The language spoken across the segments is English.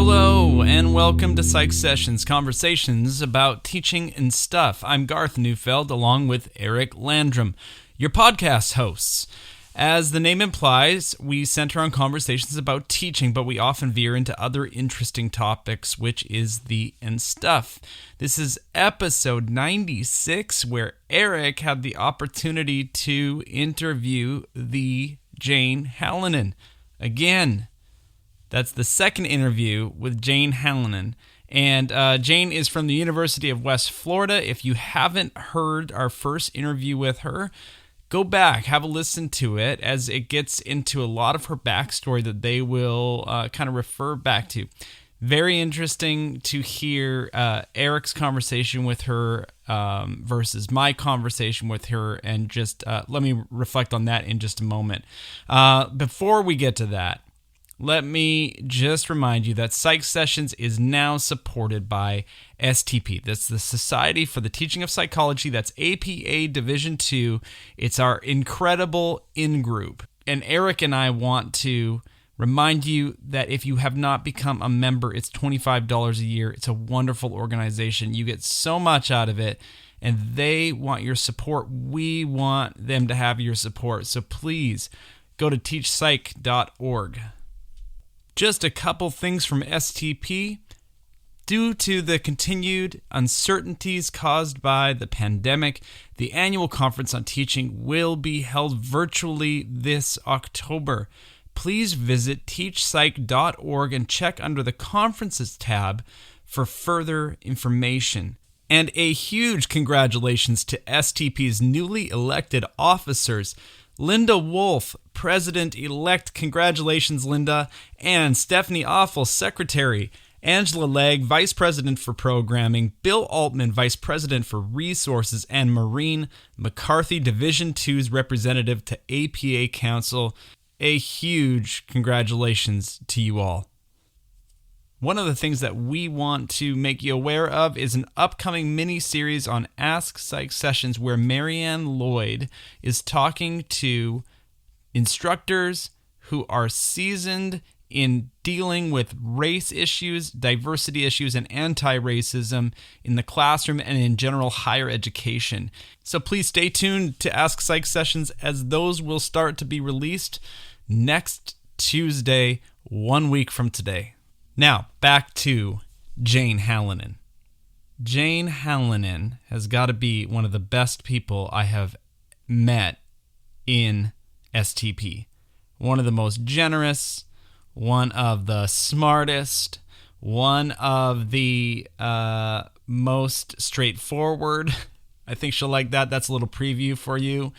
Hello, and welcome to Psych Sessions, conversations about teaching and stuff. I'm Garth Neufeld, along with Eric Landrum, your podcast hosts. As the name implies, we center on conversations about teaching, but we often veer into other interesting topics, which is the and stuff. This is episode 96, where Eric had the opportunity to interview the Jane Halonen. Again, that's the second interview with Jane Halonen. And Jane is from the University of West Florida. If you haven't heard our first interview with her, go back, have a listen to it, as it gets into a lot of her backstory that they will kind of refer back to. Very interesting to hear Eric's conversation with her versus my conversation with her, and just let me reflect on that in just a moment. Before we get to that, let me just remind you that Psych Sessions is now supported by STP. That's the Society for the Teaching of Psychology. That's APA Division 2. It's our incredible in-group. And Eric and I want to remind you that if you have not become a member, it's $25 a year. It's a wonderful organization. You get so much out of it, and they want your support. We want them to have your support. So please go to teachpsych.org. Just a couple things from STP. Due to the continued uncertainties caused by the pandemic, the annual conference on teaching will be held virtually this October. Please visit teachpsych.org and check under the Conferences tab for further information. And a huge congratulations to STP's newly elected officers, Linda Wolf, President-elect, congratulations, Linda, and Stephanie Offel, Secretary, Angela Legg, Vice President for Programming, Bill Altman, Vice President for Resources, and Maureen McCarthy, Division 2's representative to APA Council. A huge congratulations to you all. One of the things that we want to make you aware of is an upcoming mini-series on Ask Psych Sessions, where Marianne Lloyd is talking to instructors who are seasoned in dealing with race issues, diversity issues, and anti-racism in the classroom and in general higher education. So please stay tuned to Ask Psych Sessions, as those will start to be released next Tuesday, 1 week from today. Now, back to Jane Halonen. Jane Halonen has got to be one of the best people I have met in STP. One of the most generous, one of the smartest, one of the most straightforward. I think she'll like that. That's a little preview for you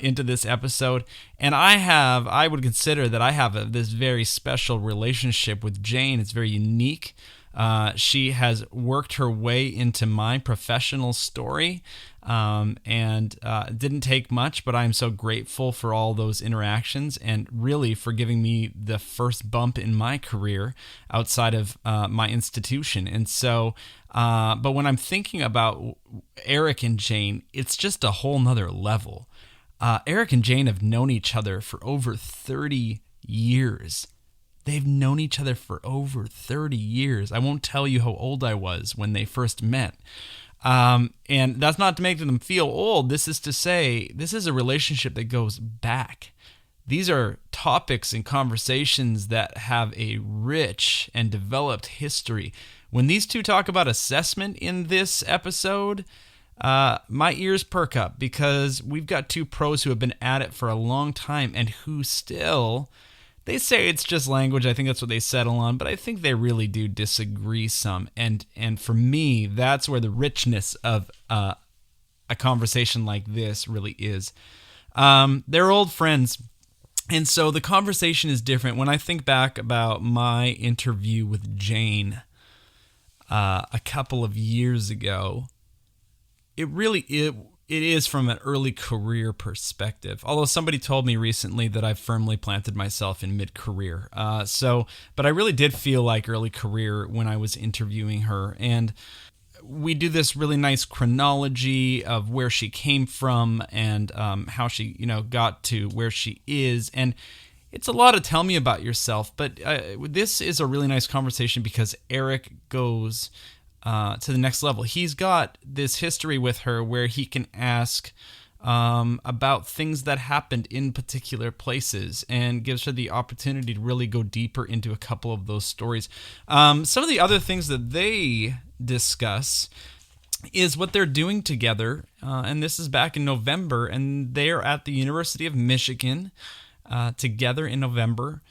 into this episode. And I would consider that I have this very special relationship with Jane. It's very unique. She has worked her way into my professional story, and it didn't take much, but I'm so grateful for all those interactions, and really for giving me the first bump in my career outside of my institution. And so, but when I'm thinking about Eric and Jane, it's just a whole nother level. Eric and Jane have known each other for over 30 years. They've known each other for over 30 years. I won't tell you how old I was when they first met. And that's not to make them feel old. This is to say, this is a relationship that goes back. These are topics and conversations that have a rich and developed history. When these two talk about assessment in this episode, my ears perk up, because we've got two pros who have been at it for a long time and who still... They say it's just language. I think that's what they settle on, but I think they really do disagree some. And for me, that's where the richness of a conversation like this really is. They're old friends, and so the conversation is different. When I think back about my interview with Jane a couple of years ago, it is from an early career perspective. Although somebody told me recently that I've firmly planted myself in mid-career. But I really did feel like early career when I was interviewing her. And we do this really nice chronology of where she came from and how she, got to where she is. And It's a lot of tell me about yourself, but this is a really nice conversation because Eric goes to the next level. He's got this history with her where he can ask about things that happened in particular places and gives her the opportunity to really go deeper into a couple of those stories. Some of the other things that they discuss is what they're doing together, and this is back in November, and they're at the University of Michigan together in November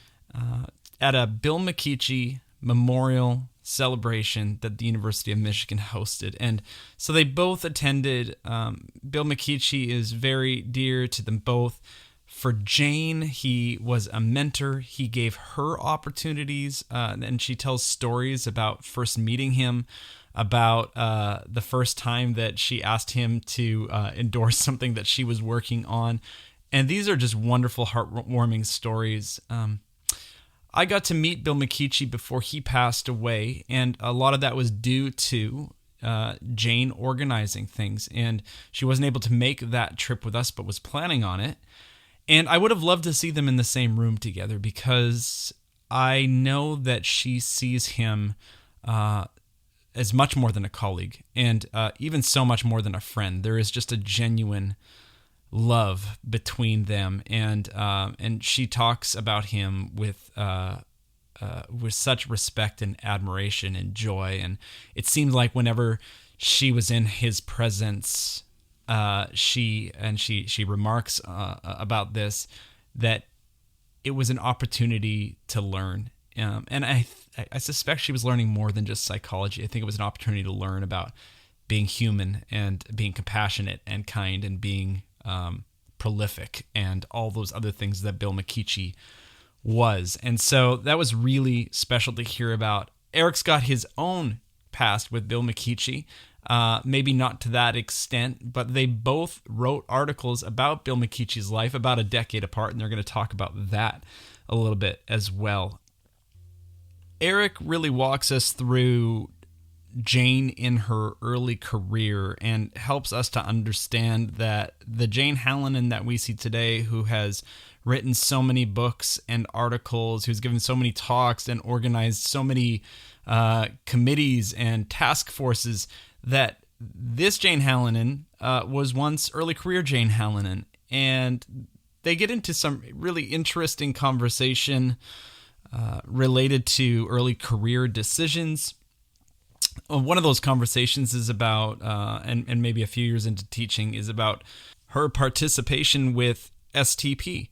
at a Bill McKeachie Memorial celebration that the University of Michigan hosted. And so they both attended. Bill McKeachie is very dear to them both. For Jane, he was a mentor. He gave her opportunities, and she tells stories about first meeting him, about the first time that she asked him to endorse something that she was working on. And these are just wonderful, heartwarming stories. I got to meet Bill McKeachie before he passed away, and a lot of that was due to Jane organizing things. And she wasn't able to make that trip with us, but was planning on it. And I would have loved to see them in the same room together because I know that she sees him as much more than a colleague, and even so much more than a friend. There is just a genuine love between them, and she talks about him with such respect and admiration and joy. And it seemed like whenever she was in his presence, she remarks about this, that it was an opportunity to learn. And I suspect she was learning more than just psychology. I think it was an opportunity to learn about being human and being compassionate and kind and being prolific and all those other things that Bill McKeachie was. And so that was really special to hear about. Eric's got his own past with Bill McKeachie, maybe not to that extent, but they both wrote articles about Bill McKeachie's life about a decade apart, and they're going to talk about that a little bit as well. Eric really walks us through Jane in her early career and helps us to understand that the Jane Halonen that we see today, who has written so many books and articles, who's given so many talks and organized so many committees and task forces, that this Jane Halonen was once early career Jane Halonen. And they get into some really interesting conversation related to early career decisions. One of those conversations is about, and maybe a few years into teaching, is about her participation with STP.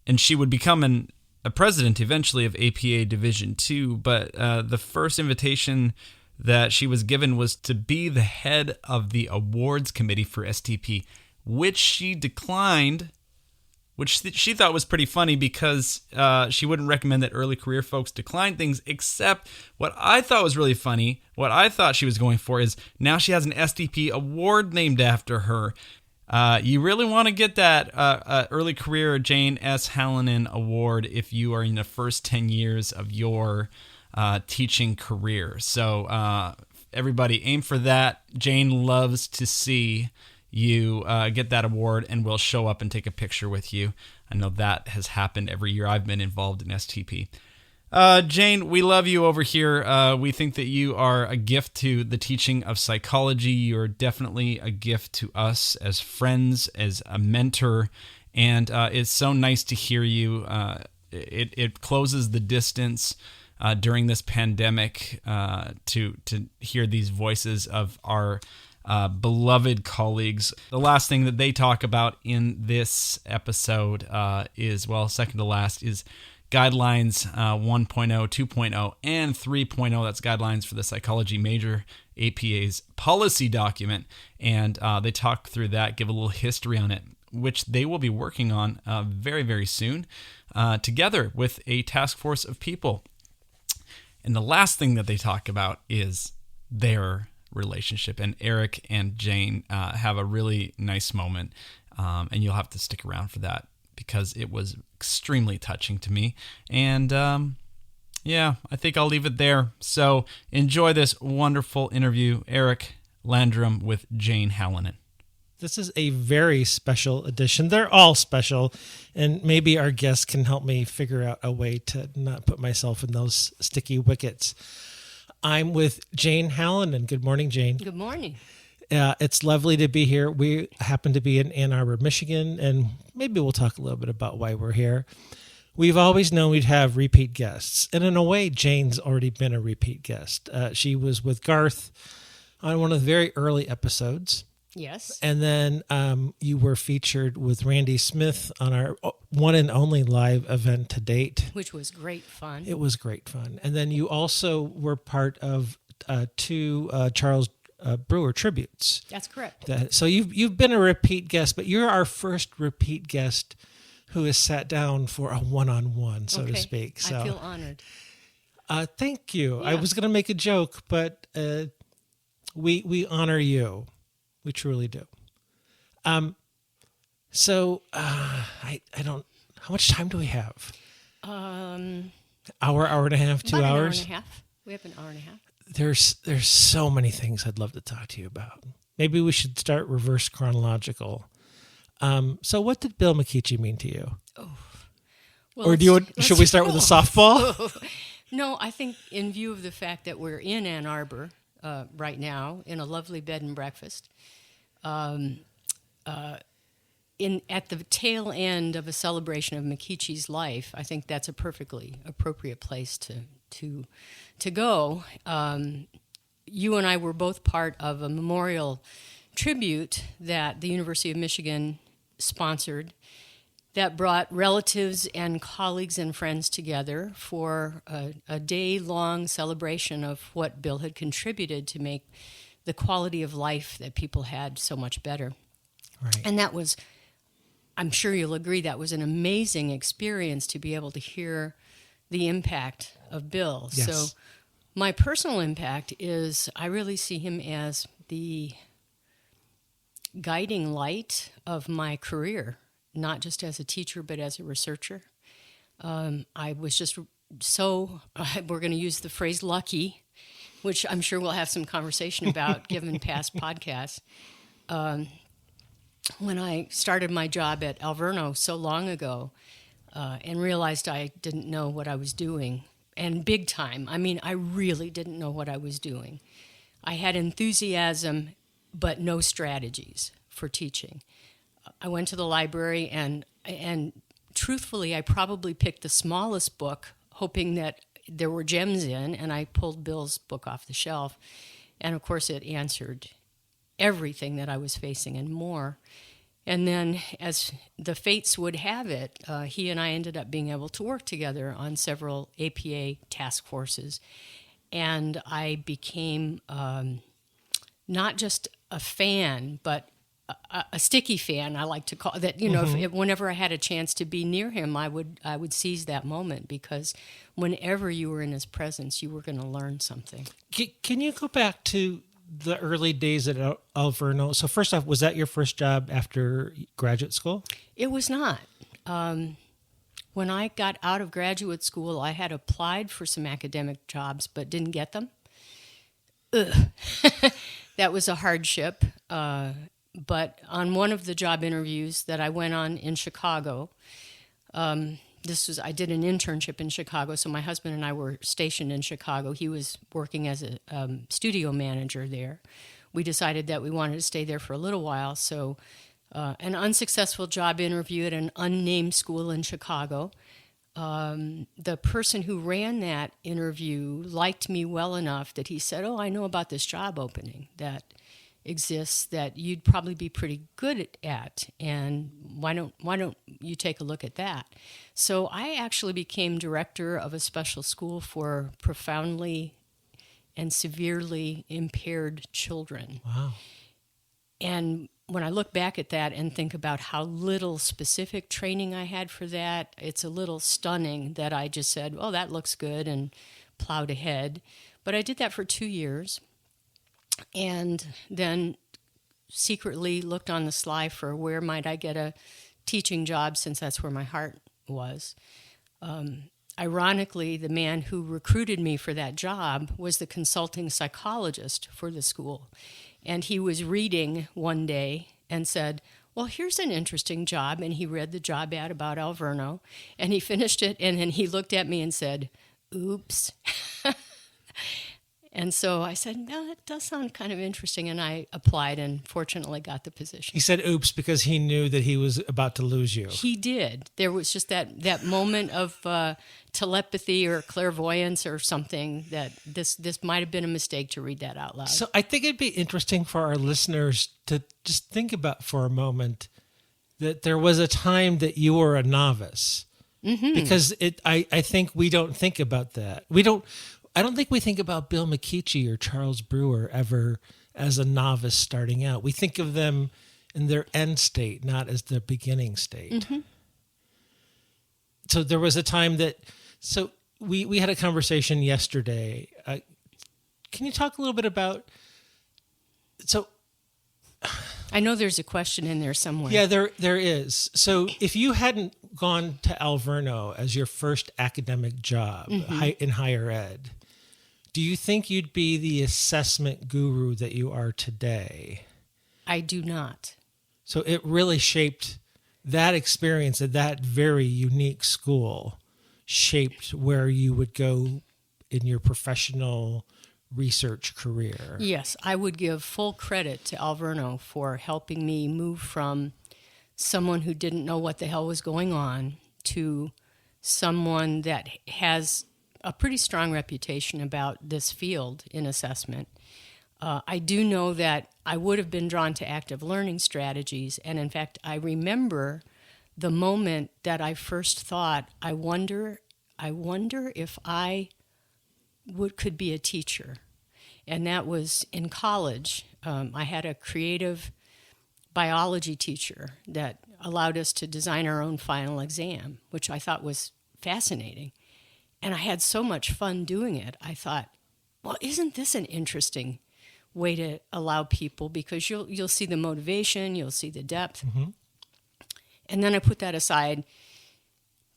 And she would become a president eventually of APA Division II, but the first invitation that she was given was to be the head of the awards committee for STP, which she declined, which she thought was pretty funny because she wouldn't recommend that early career folks decline things, except what I thought was really funny, what I thought she was going for is now she has an STP award named after her. You really want to get that early career Jane S. Halonen award if you are in the first 10 years of your teaching career. So everybody aim for that. Jane loves to see you get that award, and we'll show up and take a picture with you. I know that has happened every year I've been involved in STP. Jane, we love you over here. We think that you are a gift to the teaching of psychology. You're definitely a gift to us as friends, as a mentor, and it's so nice to hear you. It closes the distance during this pandemic to hear these voices of our beloved colleagues. The last thing that they talk about in this episode is, well, second to last, is Guidelines 1.0, 2.0, and 3.0. That's Guidelines for the Psychology Major, APA's policy document. And they talk through that, give a little history on it, which they will be working on very, very soon together with a task force of people. And the last thing that they talk about is their relationship. And Eric and Jane have a really nice moment, and you'll have to stick around for that because it was extremely touching to me. And I think I'll leave it there. So enjoy this wonderful interview, Eric Landrum with Jane Halonen. This is a very special edition. They're all special, and maybe our guests can help me figure out a way to not put myself in those sticky wickets. I'm with Jane Halonen. Good morning, Jane. Good morning. It's lovely to be here. We happen to be in Ann Arbor, Michigan, and maybe we'll talk a little bit about why we're here. We've always known we'd have repeat guests, and in a way, Jane's already been a repeat guest. She was with Garth on one of the very early episodes. Yes. And then you were featured with Randy Smith on our one and only live event to date. Which was great fun. It was great fun. And then you also were part of two Charles Brewer tributes. That's correct. So you've been a repeat guest, but you're our first repeat guest who has sat down for a one-on-one, so to speak. So I feel honored. Thank you. Yeah. I was going to make a joke, but we honor you. We truly do. So I don't. How much time do we have? Hour and a half, 2 hours. About an hour and a half. We have an hour and a half. There's so many things I'd love to talk to you about. Maybe we should start reverse chronological. So what did Bill McKeachie mean to you? Oh, well, or should we start with a softball? No, I think in view of the fact that we're in Ann Arbor right now in a lovely bed and breakfast. At the tail end of a celebration of McKeachie's life, I think that's a perfectly appropriate place to go. You and I were both part of a memorial tribute that the University of Michigan sponsored that brought relatives and colleagues and friends together for a day-long celebration of what Bill had contributed to make the quality of life that people had so much better. Right. And that was, I'm sure you'll agree, that was an amazing experience to be able to hear the impact of Bill. Yes. So my personal impact is I really see him as the guiding light of my career, not just as a teacher, but as a researcher. I was just so, we're going to use the phrase lucky, which I'm sure we'll have some conversation about given past podcasts. When I started my job at Alvernoid so long ago and realized I didn't know what I was doing, and big time, I mean, I really didn't know what I was doing. I had enthusiasm, but no strategies for teaching. I went to the library, and truthfully, I probably picked the smallest book, hoping that there were gems in, and I pulled Bill's book off the shelf. And of course, it answered everything that I was facing and more. And then, as the fates would have it, he and I ended up being able to work together on several APA task forces. And I became not just a fan, but a sticky fan, I like to call that. You know, whenever I had a chance to be near him, I would seize that moment, because whenever you were in his presence, you were going to learn something. Can you go back to the early days at Alverno? So first off, was that your first job after graduate school? It was not. When I got out of graduate school, I had applied for some academic jobs, but didn't get them. That was a hardship. But on one of the job interviews that I went on in Chicago, I did an internship in Chicago, so my husband and I were stationed in Chicago. He was working as a studio manager there. We decided that we wanted to stay there for a little while, so an unsuccessful job interview at an unnamed school in Chicago. The person who ran that interview liked me well enough that he said, "Oh, I know about this job opening that exists that you'd probably be pretty good at, and why don't you take a look at that?" So I actually became director of a special school for profoundly and severely impaired children. Wow. And when I look back at that and think about how little specific training I had for that, it's a little stunning that I just said, "Oh, that looks good," and plowed ahead. But I did that for 2 years. And then secretly looked on the sly for where might I get a teaching job, since that's where my heart was. Ironically, the man who recruited me for that job was the consulting psychologist for the school. And he was reading one day and said, well, here's an interesting job. And he read the job ad about Alverno, and he finished it, and then he looked at me and said, oops. And so I said, no, that does sound kind of interesting. And I applied and fortunately got the position. He said oops because he knew that he was about to lose you. He did. There was just that moment of telepathy or clairvoyance or something that this might have been a mistake to read that out loud. So I think it'd be interesting for our listeners to just think about for a moment that there was a time that you were a novice. Mm-hmm. Because I think we don't think about that. I don't think we think about Bill McKeachie or Charles Brewer ever as a novice starting out. We think of them in their end state, not as the beginning state. Mm-hmm. So there was a time that, so we had a conversation yesterday. Can you talk a little bit about, so. I know there's a question in there somewhere. Yeah, there is. So if you hadn't gone to Alverno as your first academic job in higher ed, do you think you'd be the assessment guru that you are today? I do not. So it really shaped that experience at that very unique school, shaped where you would go in your professional research career. Yes, I would give full credit to Alverno for helping me move from someone who didn't know what the hell was going on to someone that has a pretty strong reputation about this field in assessment. I do know that I would have been drawn to active learning strategies, and in fact, I remember the moment that I first thought, I wonder if I could be a teacher. And that was in college. I had a creative biology teacher that allowed us to design our own final exam, which I thought was fascinating. And I had so much fun doing it. I thought, well, isn't this an interesting way to allow people, because you'll see the motivation, you'll see the depth. Mm-hmm. And then I put that aside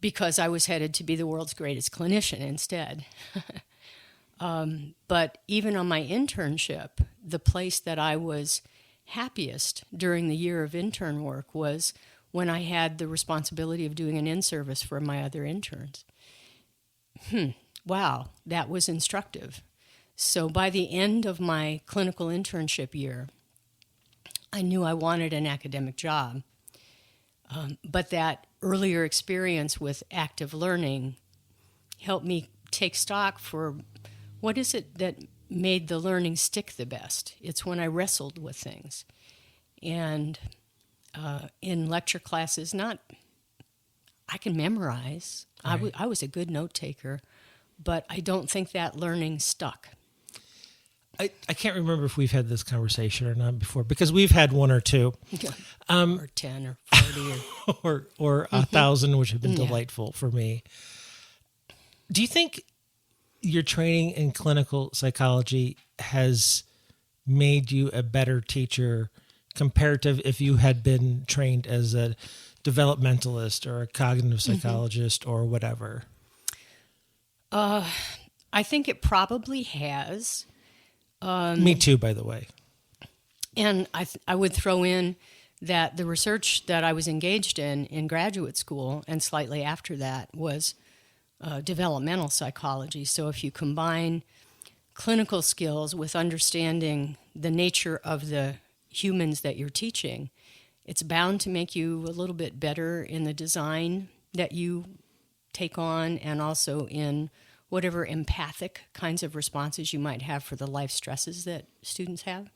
because I was headed to be the world's greatest clinician instead. But even on my internship, the place that I was happiest during the year of intern work was when I had the responsibility of doing an in-service for my other interns. Wow, that was instructive. So by the end of my clinical internship year, I knew I wanted an academic job. But that earlier experience with active learning helped me take stock for what is it that made the learning stick the best. It's when I wrestled with things. And in lecture classes, I can memorize. Right. I was a good note taker, but I don't think that learning stuck. I can't remember if we've had this conversation or not before, because we've had one or two. Or 10 or 40. or 1,000, which have been delightful for me. Do you think your training in clinical psychology has made you a better teacher compared to if you had been trained as a developmentalist or a cognitive psychologist or whatever? I think it probably has. Me too, by the way. And I would throw in that the research that I was engaged in graduate school and slightly after that was developmental psychology. So if you combine clinical skills with understanding the nature of the humans that you're teaching, it's bound to make you a little bit better in the design that you take on and also in whatever empathic kinds of responses you might have for the life stresses that students have.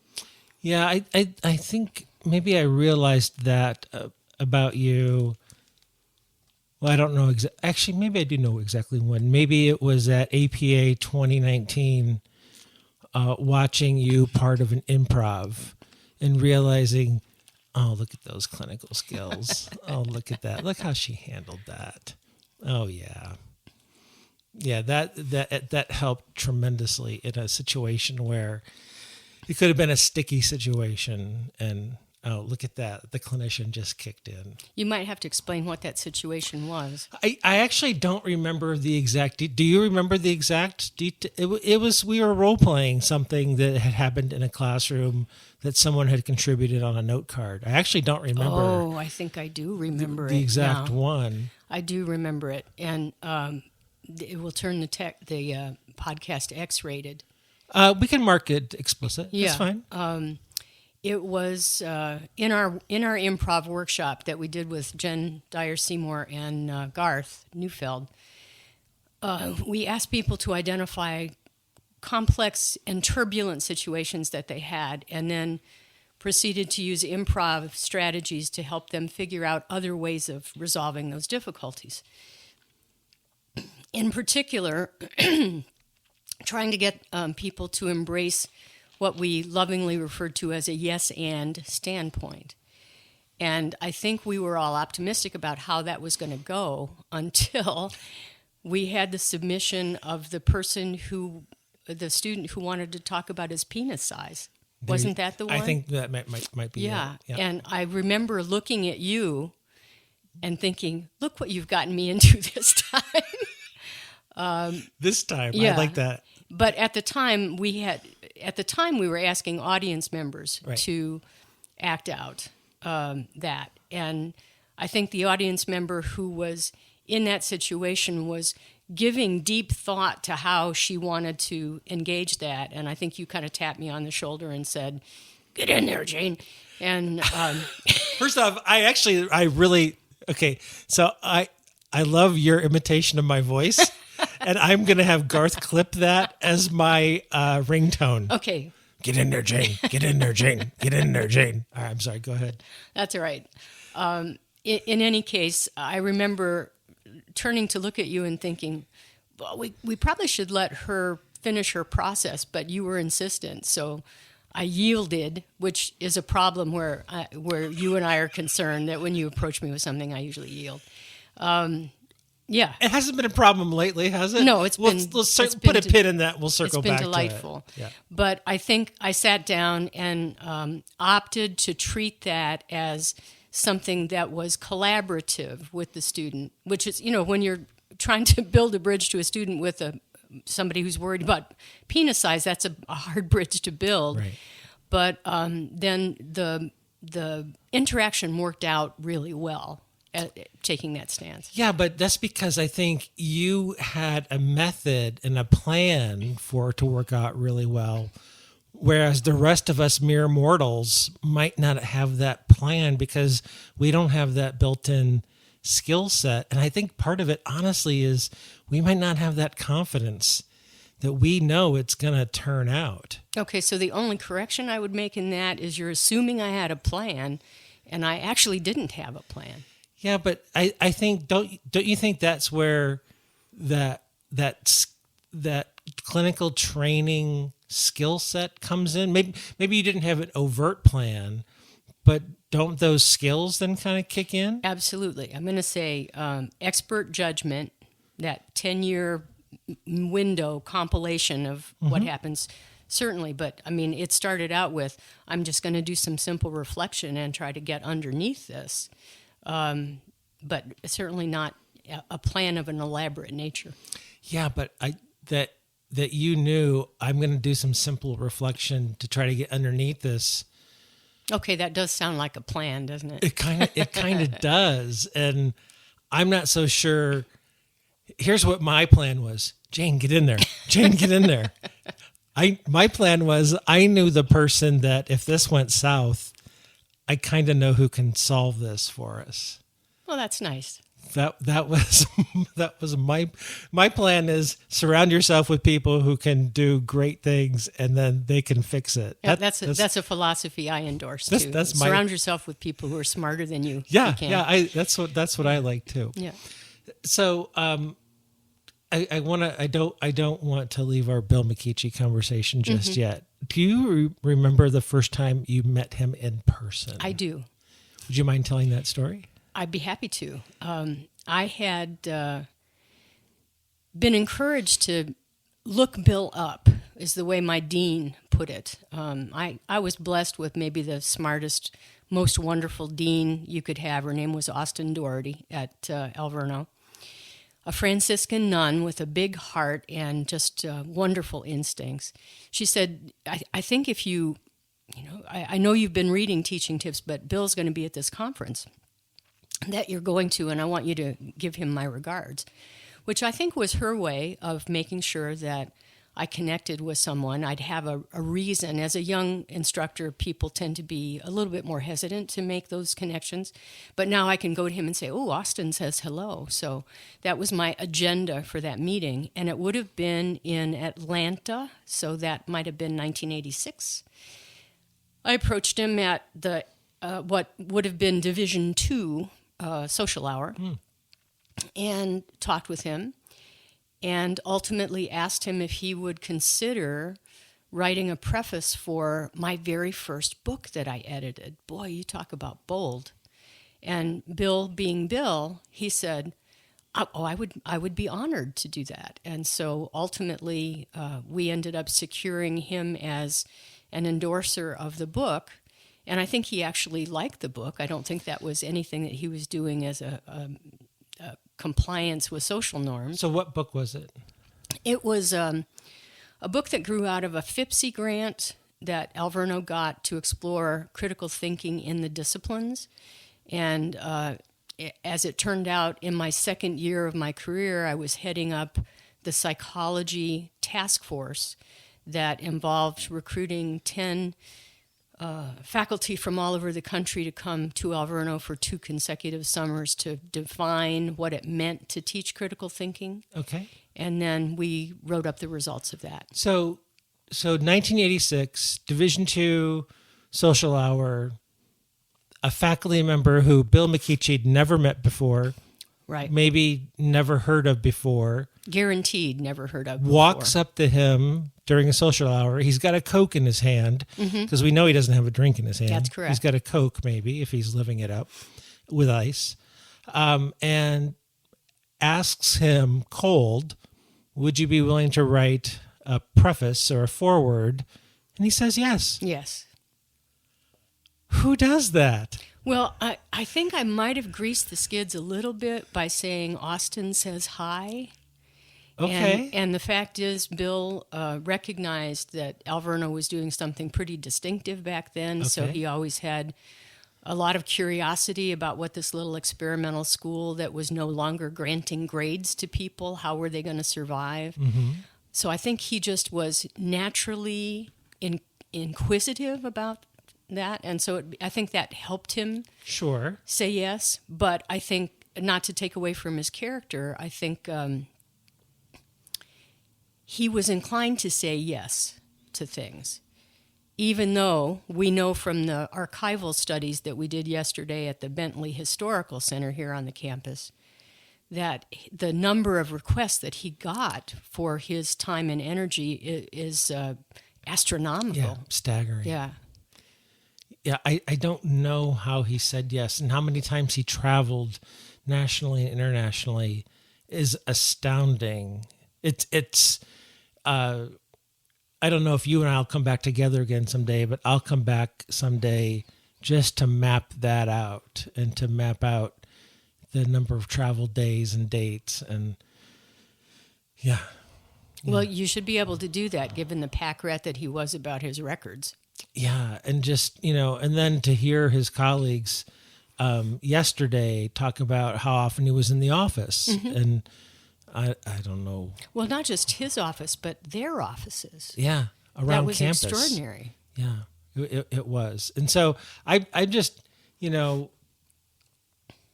Yeah, I think maybe I realized that about you. Well, I don't know. Actually, maybe I do know exactly when. Maybe it was at APA 2019, watching you part of an improv and realizing, oh, look at those clinical skills. Oh, look at that. Look how she handled that. Oh, yeah. Yeah, that helped tremendously in a situation where it could have been a sticky situation, and Oh, look at that. The clinician just kicked in. You might have to explain what that situation was. I actually don't remember the exact. Do you remember the exact detail? It was, we were role playing something that had happened in a classroom that someone had contributed on a note card. I actually don't remember. Oh, I think I do remember the exact now. one. I do remember it, and it will turn the podcast X-rated. We can mark it explicit. Yeah. That's fine. It was in our improv workshop that we did with Jen Dyer Seymour and Garth Neufeld. We asked people to identify complex and turbulent situations that they had, and then proceeded to use improv strategies to help them figure out other ways of resolving those difficulties. In particular, trying to get people to embrace what we lovingly referred to as a yes and standpoint. And I think we were all optimistic about how that was going to go until we had the submission of the student who wanted to talk about his penis size. Wasn't that the one? I think that might be yeah. it. Yeah. And I remember looking at you and thinking, look what you've gotten me into this time. This time, yeah. I like that. But at the time we were asking audience members Right. to act out that. And I think the audience member who was in that situation was giving deep thought to how she wanted to engage that. And I think you kind of tapped me on the shoulder and said, "Get in there, Jane." And first off, so I love your imitation of my voice. And I'm going to have Garth clip that as my ringtone. Okay. Get in there, Jane. Get in there, Jane. Get in there, Jane. All right, I'm sorry. Go ahead. That's all right. In any case, I remember turning to look at you and thinking, well, we probably should let her finish her process, but you were insistent. So I yielded, which is a problem where you and I are concerned that when you approach me with something, I usually yield. Yeah. It hasn't been a problem lately, has it? No, let's put a pin in that. We'll circle back to it. It's been delightful. Yeah. But I think I sat down and opted to treat that as something that was collaborative with the student, which is, when you're trying to build a bridge to a student with somebody who's worried about penis size, that's a hard bridge to build. Right. But then the interaction worked out really well. Taking that stance. Yeah, but that's because I think you had a method and a plan for it to work out really well, whereas the rest of us mere mortals might not have that plan because we don't have that built-in skill set. And I think part of it, honestly, is we might not have that confidence that we know it's going to turn out. Okay, so the only correction I would make in that is you're assuming I had a plan, and I actually didn't have a plan. Yeah, but I think don't you think that's where that clinical training skill set comes in? Maybe you didn't have an overt plan, but don't those skills then kind of kick in? Absolutely. I'm going to say expert judgment, that 10-year window compilation of what happens, certainly. But I mean, it started out with, I'm just going to do some simple reflection and try to get underneath this. But certainly not a plan of an elaborate nature. Yeah, but that you knew I'm going to do some simple reflection to try to get underneath this. Okay, that does sound like a plan, doesn't it? It kind of does, and I'm not so sure. Here's what my plan was: Jane, get in there. Jane, get in there. My plan was I knew the person that if this went south, I kind of know who can solve this for us. Well, that's nice. That was my plan is surround yourself with people who can do great things and then they can fix it. Yeah, that's a philosophy I endorse too. Surround yourself with people who are smarter than you. Yeah, you can. yeah. That's what I like too. Yeah. So I don't want to leave our Bill McKeachie conversation just yet. Do you remember the first time you met him in person? I do. Would you mind telling that story? I'd be happy to. I had been encouraged to look Bill up, is the way my dean put it. I was blessed with maybe the smartest, most wonderful dean you could have. Her name was Austin Doherty at Alverno. A Franciscan nun with a big heart and just wonderful instincts. She said, I think if I know you've been reading Teaching Tips, but Bill's going to be at this conference that you're going to, and I want you to give him my regards, which I think was her way of making sure that I connected with someone. I'd have a reason. As a young instructor, people tend to be a little bit more hesitant to make those connections. But now I can go to him and say, oh, Austin says hello. So that was my agenda for that meeting. And it would have been in Atlanta, so that might have been 1986. I approached him at the what would have been Division II social hour and talked with him. And ultimately asked him if he would consider writing a preface for my very first book that I edited. Boy, you talk about bold. And Bill, being Bill, he said, oh, I would be honored to do that. And so ultimately, we ended up securing him as an endorser of the book. And I think he actually liked the book. I don't think that was anything that he was doing as a compliance with social norms. So what book was it? It was a book that grew out of a FIPSI grant that Alverno got to explore critical thinking in the disciplines. And as it turned out, in my second year of my career, I was heading up the psychology task force that involved recruiting 10 faculty from all over the country to come to Alverno for 2 consecutive summers to define what it meant to teach critical thinking. Okay. And then we wrote up the results of that. So 1986, Division II, social hour, a faculty member who Bill McKeachie had never met before, Right. maybe never heard of before, Guaranteed never heard of before. walks up to him during a social hour. He's got a Coke in his hand because we know he doesn't have a drink in his hand. That's correct. He's got a Coke maybe if he's living it up with ice, and asks him cold, would you be willing to write a preface or a foreword? And he says yes. Yes. Who does that? Well, I think I might have greased the skids a little bit by saying Austin says hi. Okay. And the fact is, Bill recognized that Alverno was doing something pretty distinctive back then, so Okay. he always had a lot of curiosity about what this little experimental school that was no longer granting grades to people, how were they going to survive? So I think he just was naturally inquisitive about that, and so I think that helped him Sure. say yes. But I think, not to take away from his character, I think he was inclined to say yes to things, even though we know from the archival studies that we did yesterday at the Bentley Historical Center here on the campus that the number of requests that he got for his time and energy is astronomical. Yeah, staggering. Yeah. Yeah, I don't know how he said yes and how many times he traveled nationally and internationally is astounding. It's I don't know if you and I'll come back together again someday, but I'll come back someday just to map that out and to map out the number of travel days and dates and yeah. Well, you should be able to do that given the pack rat that he was about his records. Yeah, and just, and then to hear his colleagues yesterday talk about how often he was in the office. And I don't know. Well, not just his office, but their offices. Yeah, around that was campus. Extraordinary. Yeah, it was. And so I just, I'm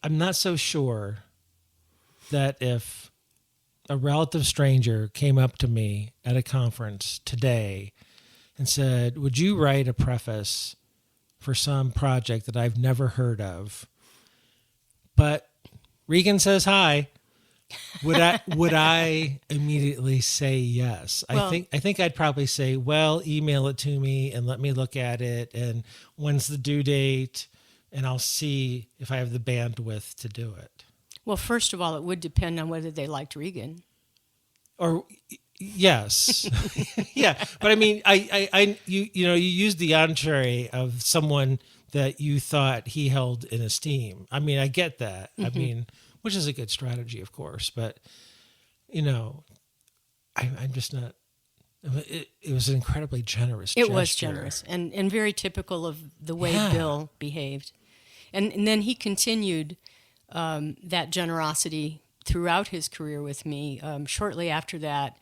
not so sure that if a relative stranger came up to me at a conference today and said, would you write a preface for some project that I've never heard of, but Regan says hi, would I immediately say yes? Well, I think I'd probably say, well, email it to me and let me look at it, and when's the due date, and I'll see if I have the bandwidth to do it. Well, first of all, it would depend on whether they liked Regan. Or Yes. Yeah. But I mean, you used the entree of someone that you thought he held in esteem. I mean, I get that. I mean, which is a good strategy, of course, but I'm just not, it was an incredibly generous gesture. It was generous and very typical of the way Bill behaved. And then he continued that generosity throughout his career with me. Shortly after that,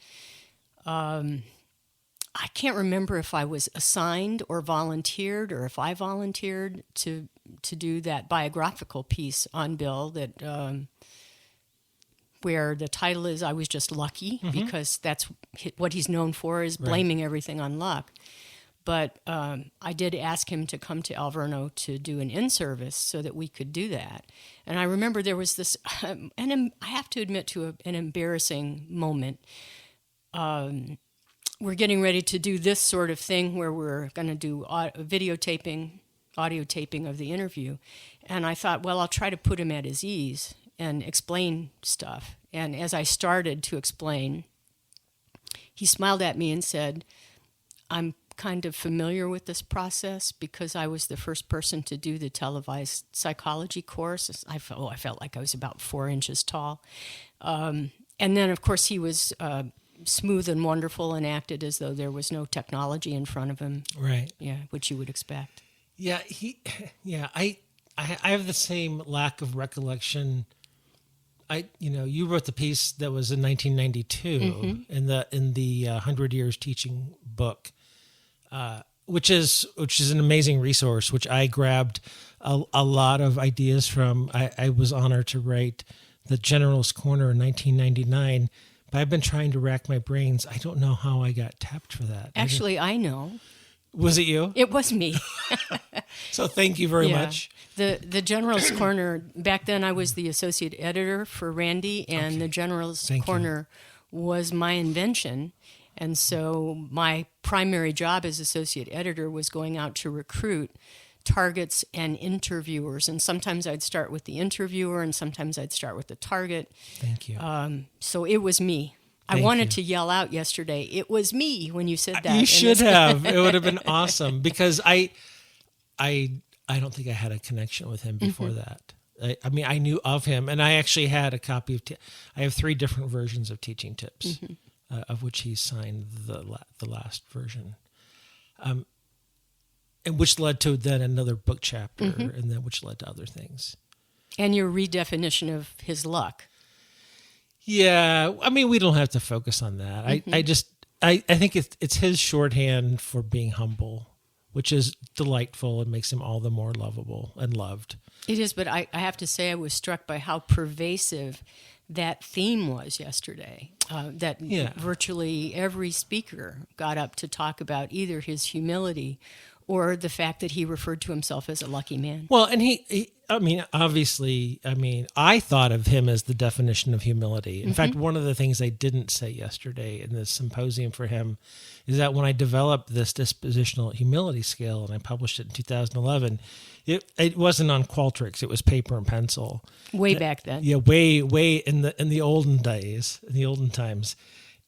I can't remember if I was assigned or volunteered, or if I volunteered to do that biographical piece on Bill that where the title is "I Was Just Lucky," because that's what he's known for, is blaming everything on luck. But I did ask him to come to Alverno to do an in-service so that we could do that. And I remember there was this, and I have to admit to an embarrassing moment. We're getting ready to do this sort of thing where we're going to do audio taping of the interview. And I thought, well, I'll try to put him at his ease and explain stuff. And as I started to explain, he smiled at me and said, I'm kind of familiar with this process because I was the first person to do the televised psychology course. I felt like I was about 4 inches tall. And then, of course, he was smooth and wonderful and acted as though there was no technology in front of him. Right. Yeah, which you would expect. Yeah, I have the same lack of recollection. You wrote the piece that was in 1992 in the 100 Years Teaching book, which is an amazing resource, which I grabbed a lot of ideas from. I was honored to write the General's Corner in 1999, but I've been trying to rack my brains. I don't know how I got tapped for that. Actually, I know. Was it you? It was me. So thank you very much. The General's Corner, back then I was the associate editor for Randy, and the General's Corner was my invention. And so my primary job as associate editor was going out to recruit targets and interviewers. And sometimes I'd start with the interviewer, and sometimes I'd start with the target. Thank you. So it was me. I wanted to yell out yesterday, it was me, when you said that. You should have. It would have been awesome, because I don't think I had a connection with him before that. I mean, I knew of him, and I actually had a copy of. I have 3 different versions of Teaching Tips, of which he signed the last version, and which led to then another book chapter, and then which led to other things. And your redefinition of his luck. Yeah, I mean, we don't have to focus on that. I think it's his shorthand for being humble, which is delightful and makes him all the more lovable and loved. It is, but I have to say I was struck by how pervasive that theme was yesterday. Virtually every speaker got up to talk about either his humility or the fact that he referred to himself as a lucky man. Well, and I thought of him as the definition of humility. In fact, one of the things I didn't say yesterday in this symposium for him is that when I developed this dispositional humility scale and I published it in 2011, it wasn't on Qualtrics, it was paper and pencil. Way back then. Yeah, way in the olden days, in the olden times.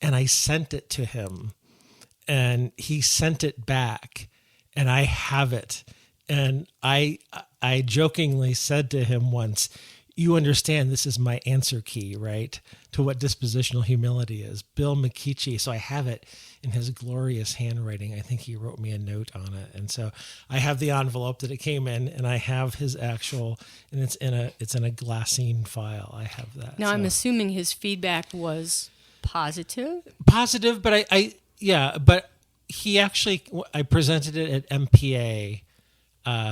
And I sent it to him, and he sent it back. And I have it. And I jokingly said to him once, you understand this is my answer key, right, to what dispositional humility is. Bill McKeachie. So I have it in his glorious handwriting. I think he wrote me a note on it. And so I have the envelope that it came in, and I have his actual, and it's in a glassine file. I have that. Now, I'm assuming his feedback was positive? Positive, but but he actually, I presented it at MPA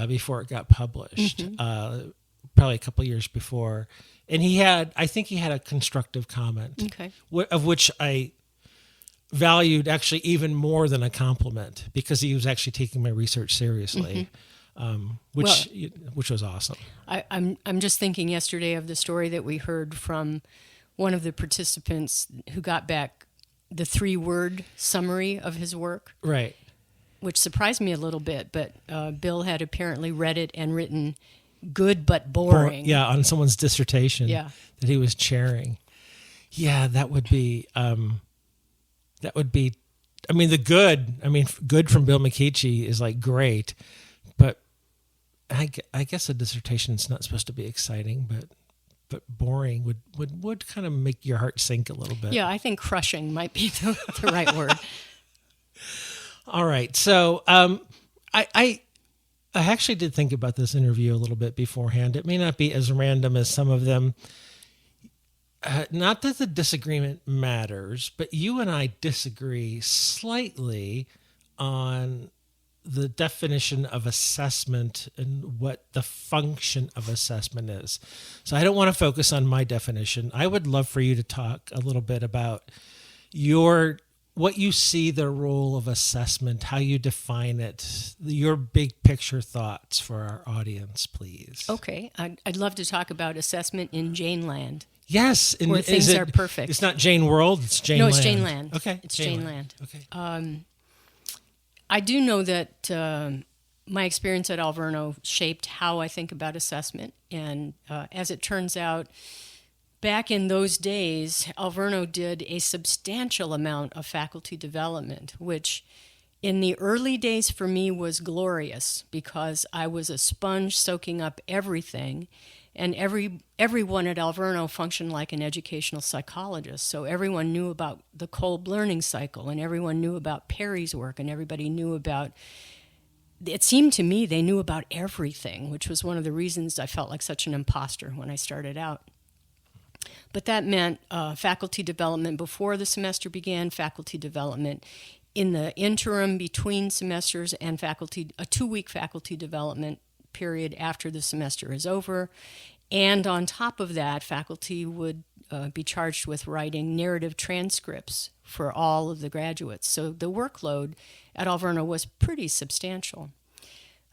before it got published, probably a couple of years before. And I think he had a constructive comment, of which I valued actually even more than a compliment, because he was actually taking my research seriously, which was awesome. I'm just thinking yesterday of the story that we heard from one of the participants who got back the 3-word summary of his work. Right. Which surprised me a little bit, but Bill had apparently read it and written good but boring. On someone's dissertation that he was chairing. Yeah, that would be, That would be, good from Bill McKeachie is like great, but I guess a dissertation is not supposed to be exciting, but boring would kind of make your heart sink a little bit. Yeah, I think crushing might be the right word. All right. So I actually did think about this interview a little bit beforehand. It may not be as random as some of them. Not that the disagreement matters, but you and I disagree slightly on the definition of assessment and what the function of assessment is. So I don't want to focus on my definition. I would love for you to talk a little bit about what you see the role of assessment, how you define it, your big picture thoughts for our audience, please. Okay. I'd love to talk about assessment in Janeland. Yes. And where things are perfect. It's not Jane World, it's Janeland. No, it's Janeland. Okay. It's Janeland. Okay. I do know that my experience at Alverno shaped how I think about assessment. And as it turns out, back in those days, Alverno did a substantial amount of faculty development, which in the early days for me was glorious because I was a sponge soaking up everything. And everyone at Alverno functioned like an educational psychologist. So everyone knew about the Kolb learning cycle, and everyone knew about Perry's work, and everybody knew about, it seemed to me they knew about everything, which was one of the reasons I felt like such an imposter when I started out. But that meant faculty development before the semester began, faculty development in the interim between semesters, and a 2-week faculty development period after the semester is over. And on top of that, faculty would be charged with writing narrative transcripts for all of the graduates. So the workload at Alverno was pretty substantial.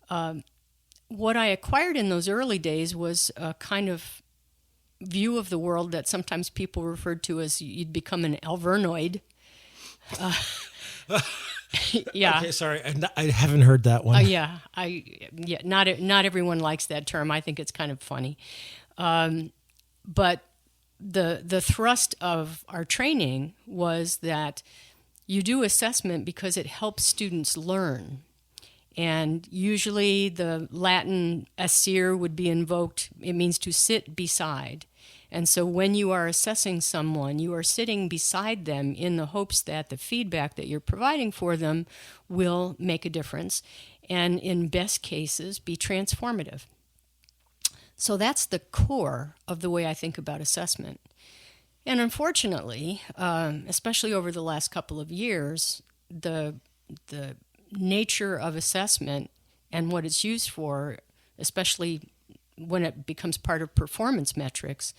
What I acquired in those early days was a kind of view of the world that sometimes people referred to as you'd become an Alvernoid. Yeah. Okay, sorry, I haven't heard that one. Not everyone likes that term. I think it's kind of funny, but the thrust of our training was that you do assessment because it helps students learn, and usually the Latin essere would be invoked. It means to sit beside. And so when you are assessing someone, you are sitting beside them in the hopes that the feedback that you're providing for them will make a difference and, in best cases, be transformative. So that's the core of the way I think about assessment. And unfortunately, especially over the last couple of years, the nature of assessment and what it's used for, especially when it becomes part of performance metrics,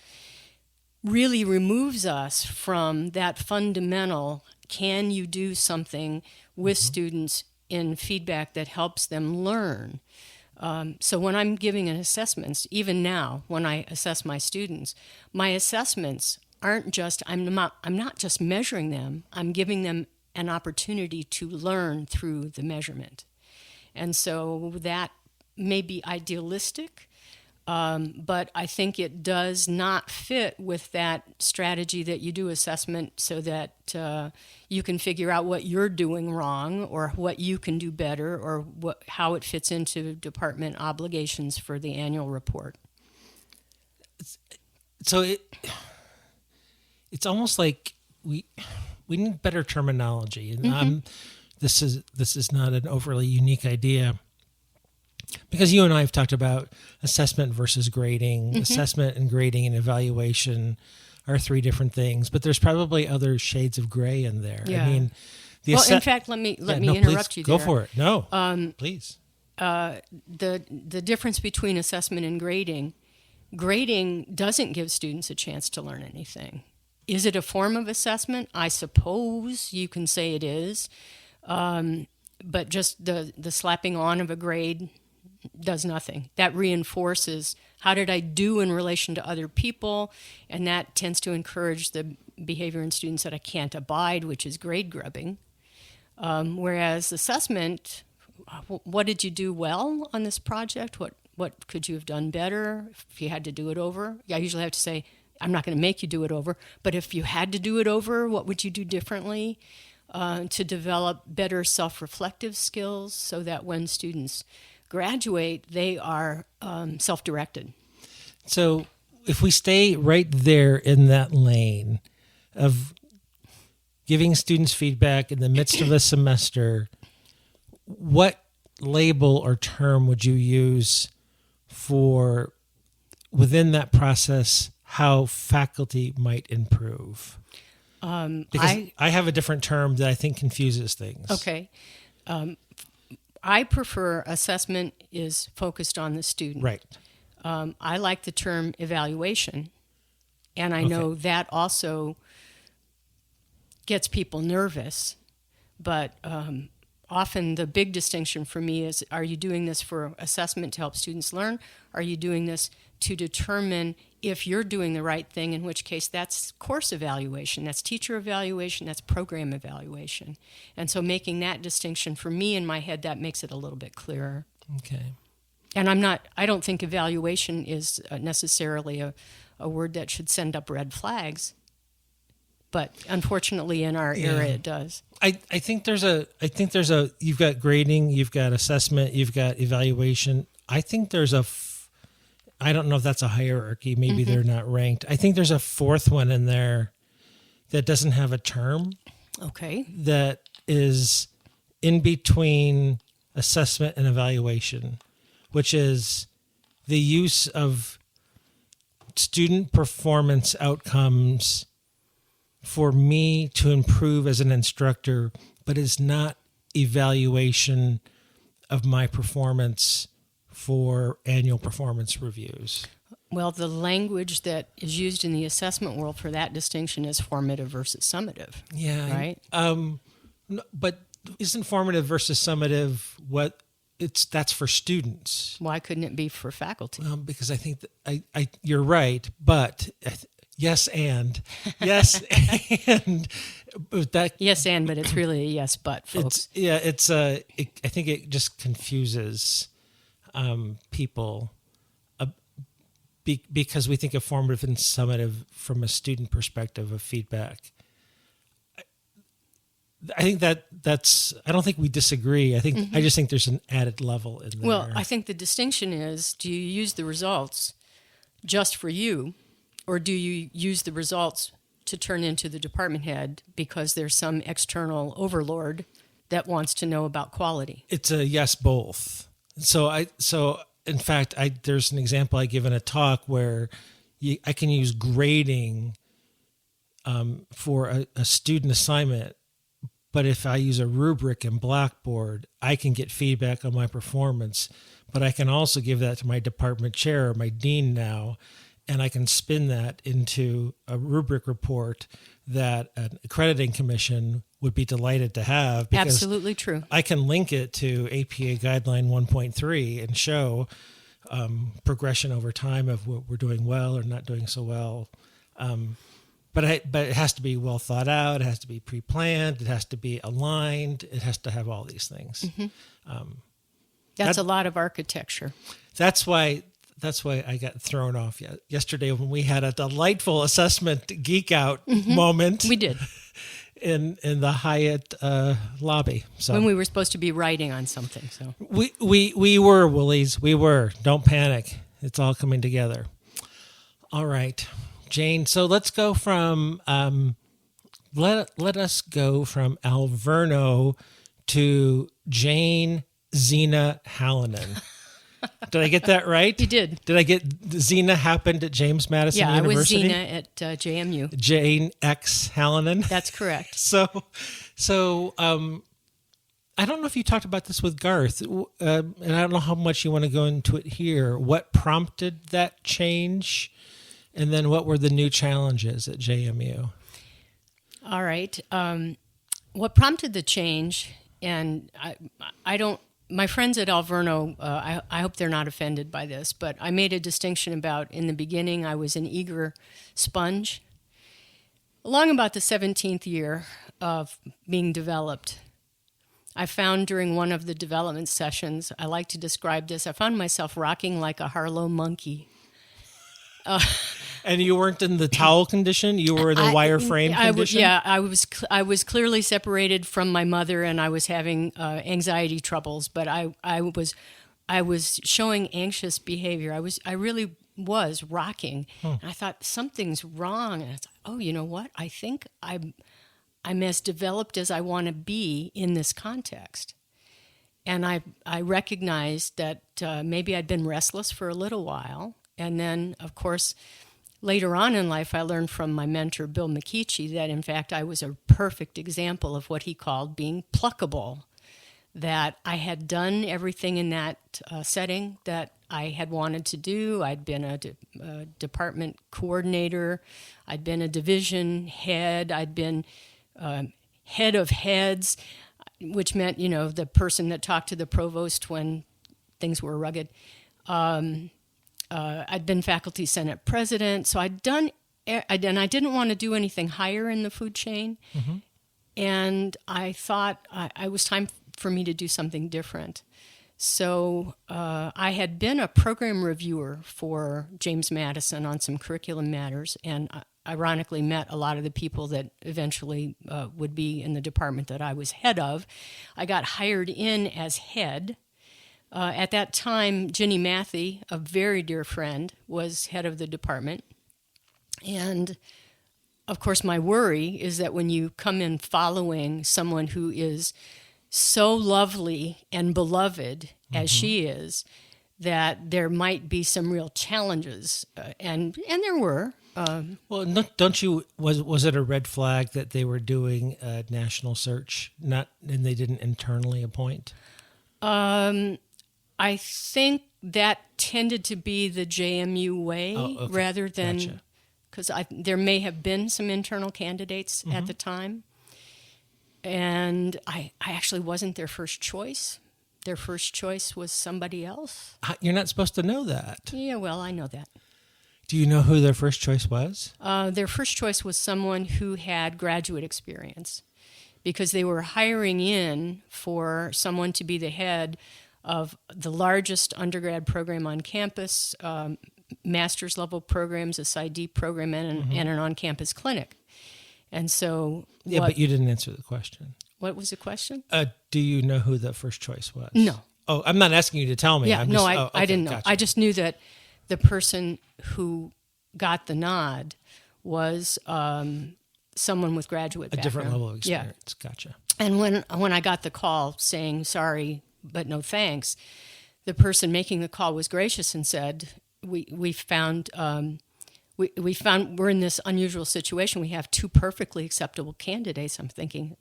really removes us from that fundamental, can you do something with students in feedback that helps them learn? So when I'm giving an assessments, even now when I assess my students, my assessments aren't just, I'm not just measuring them, I'm giving them an opportunity to learn through the measurement. And so that may be idealistic, but I think it does not fit with that strategy that you do assessment so that you can figure out what you're doing wrong or what you can do better or how it fits into department obligations for the annual report. So it's almost like we need better terminology, and this is not an overly unique idea. Because you and I have talked about assessment versus grading. Assessment and grading and evaluation are three different things, but there's probably other shades of gray in there. Yeah. I mean, in fact, let me interrupt please, you there. Go for it. No, please. The difference between assessment and grading doesn't give students a chance to learn anything. Is it a form of assessment? I suppose you can say it is, but just the slapping on of a grade does nothing. That reinforces how did I do in relation to other people, and that tends to encourage the behavior in students that I can't abide, which is grade grubbing. Whereas assessment, what did you do well on this project? What could you have done better if you had to do it over? I usually have to say, I'm not going to make you do it over, but if you had to do it over, what would you do differently? to develop better self-reflective skills so that when students graduate, they are self-directed. So if we stay right there in that lane of giving students feedback in the midst of a semester, what label or term would you use for within that process how faculty might improve? Because I have a different term that I think confuses things. Okay. I prefer assessment is focused on the student. Right. I like the term evaluation, and I know that also gets people nervous, but often the big distinction for me is, are you doing this for assessment to help students learn? Are you doing this to determine if you're doing the right thing, in which case that's course evaluation, that's teacher evaluation, that's program evaluation. And so making that distinction for me in my head, that makes it a little bit clearer. Okay. And I don't think evaluation is necessarily a word that should send up red flags. But unfortunately, in our era, it does. I think there's a you've got grading, you've got assessment, you've got evaluation. I think there's I don't know if that's a hierarchy. Maybe they're not ranked. I think there's a fourth one in there that doesn't have a term. Okay. That is in between assessment and evaluation, which is the use of student performance outcomes for me to improve as an instructor, but is not evaluation of my performance for annual performance reviews. Well, the language that is used in the assessment world for that distinction is formative versus summative. Yeah. Right? But isn't formative versus summative that's for students? Why couldn't it be for faculty? Because I think that you're right, but yes and that but it's really a yes but, folks. I think it just confuses people because we think of formative and summative from a student perspective of feedback. I think that's I don't think we disagree. I just think there's an added level in there. Well, I think the distinction is, do you use the results just for you, or do you use the results to turn into the department head because there's some external overlord that wants to know about quality? It's a yes, both. So in fact, there's an example I give in a talk where I can use grading for a student assignment, but if I use a rubric in Blackboard, I can get feedback on my performance, but I can also give that to my department chair or my dean now, and I can spin that into a rubric report that an accrediting commission would be delighted to have. Because absolutely true. I can link it to APA Guideline 1.3 and show progression over time of what we're doing well or not doing so well. But it has to be well thought out. It has to be pre-planned. It has to be aligned. It has to have all these things. Mm-hmm. That's a lot of architecture. That's why I got thrown off yesterday when we had a delightful assessment geek out moment. We did. In the Hyatt lobby. So when we were supposed to be writing on something. So we were, Woolies. We were. Don't panic. It's all coming together. All right, Jane. So let's go from let us go from Alverno to Jane Halonen. Did I get that right? You did. Did I get Xena happened at James Madison University? Yeah, I was Xena at JMU. Jane X Halonen. That's correct. So I don't know if you talked about this with Garth, and I don't know how much you want to go into it here. What prompted that change, and then what were the new challenges at JMU? All right. What prompted the change, and I don't. My friends at Alverno, I hope they're not offended by this, but I made a distinction about, in the beginning, I was an eager sponge. Along about the 17th year of being developed, I found during one of the development sessions, I like to describe this, I found myself rocking like a Harlow monkey. And you weren't in the towel condition? You were in the wireframe condition? I was clearly separated from my mother, and I was having anxiety troubles. But I was showing anxious behavior. I really was rocking. And I thought something's wrong. And I thought, oh, you know what? I think I'm as developed as I want to be in this context. And I recognized that maybe I'd been restless for a little while. And then, of course, later on in life, I learned from my mentor, Bill McKeachie, that in fact I was a perfect example of what he called being pluckable. That I had done everything in that setting that I had wanted to do. I'd been a department coordinator. I'd been a division head. I'd been head of heads, which meant, the person that talked to the provost when things were rugged. I'd been faculty senate president. So and I didn't want to do anything higher in the food chain. Mm-hmm. And I thought it was time for me to do something different. So I had been a program reviewer for James Madison on some curriculum matters, and ironically met a lot of the people that eventually would be in the department that I was head of. I got hired in as head. At that time, Ginny Matthey, a very dear friend, was head of the department. And of course, my worry is that when you come in following someone who is so lovely and beloved as she is, that there might be some real challenges, and there were. Well, don't you? Was it a red flag that they were doing a national search, and they didn't internally appoint? I think that tended to be the JMU way, rather than because there may have been some internal candidates at the time, and I actually wasn't their first choice. Their first choice was somebody else. You're not supposed to know that. Yeah, well, I know that. Do you know who their first choice was? Their first choice was someone who had graduate experience, because they were hiring in for someone to be the head of the largest undergrad program on campus, master's level programs, a PsyD program, and an on-campus clinic. And so... Yeah, but you didn't answer the question. What was the question? Do you know who the first choice was? No. Oh, I'm not asking you to tell me. Yeah, I didn't know. Gotcha. I just knew that the person who got the nod was someone with graduate background. A different level of experience. Yeah. Gotcha. And when I got the call saying, sorry, but no thanks, the person making the call was gracious and said, we found we're in this unusual situation. We have two perfectly acceptable candidates. I'm thinking,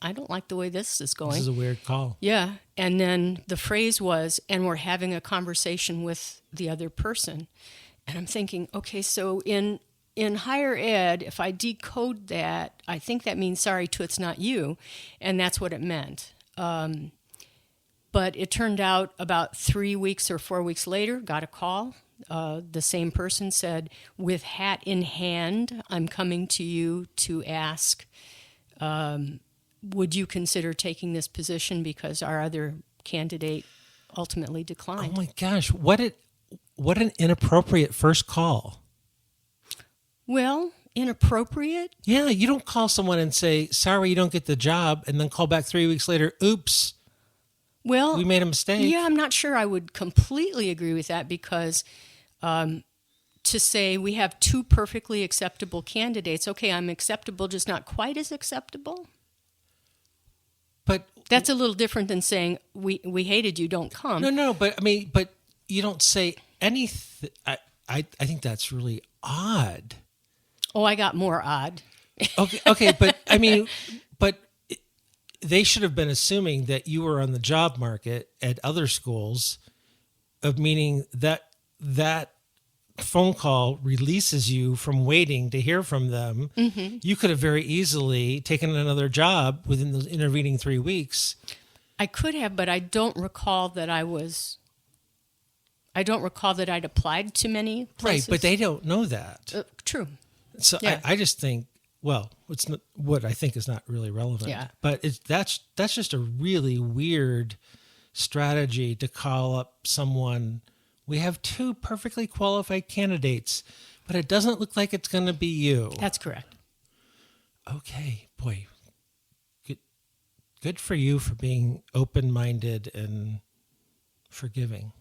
I don't like the way this is going. This is a weird call. Yeah. And then the phrase was, and we're having a conversation with the other person. And I'm thinking, okay, so in higher ed, if I decode that, I think that means sorry, Toots, not you. And that's what it meant. But it turned out about 3 weeks or 4 weeks later, got a call. The same person said, with hat in hand, I'm coming to you to ask, would you consider taking this position because our other candidate ultimately declined? Oh my gosh, what an inappropriate first call. Well, inappropriate? Yeah, you don't call someone and say, sorry, you don't get the job, and then call back 3 weeks later, oops. Well, we made a mistake. Yeah, I'm not sure I would completely agree with that, because to say we have two perfectly acceptable candidates, okay, I'm acceptable, just not quite as acceptable. But that's a little different than saying we hated you, don't come. No, but you don't say anything. I think that's really odd. Oh, I got more odd. Okay, but but they should have been assuming that you were on the job market at other schools, meaning that phone call releases you from waiting to hear from them. Mm-hmm. You could have very easily taken another job within those intervening 3 weeks. I could have, but I don't recall that I'd applied to many places. Right, but they don't know that. True. So yeah. I just think, well, it's not, what I think is not really relevant. Yeah. But that's just a really weird strategy to call up someone. We have two perfectly qualified candidates. But it doesn't look like it's going to be you. That's correct. Okay, boy. Good for you for being open-minded and forgiving.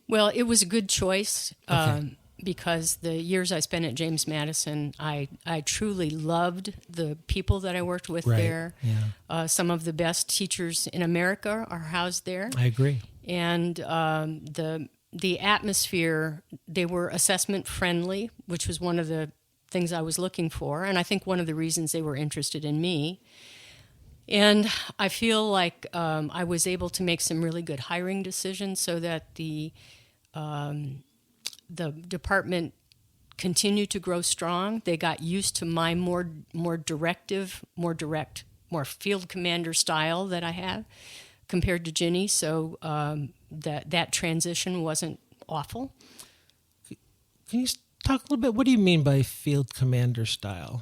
Well, it was a good choice Okay. because the years I spent at James Madison, I truly loved the people that I worked with Right, there. yeah. Some of the best teachers in America are housed there. I agree. And the atmosphere, they were assessment friendly, which was one of the things I was looking for, and I think one of the reasons they were interested in me. And I feel like I was able to make some really good hiring decisions so that the department continued to grow strong. They got used to my more directive, more direct, more field commander style that I have compared to Ginny. So that transition wasn't awful. Can you talk a little bit? What do you mean by field commander style?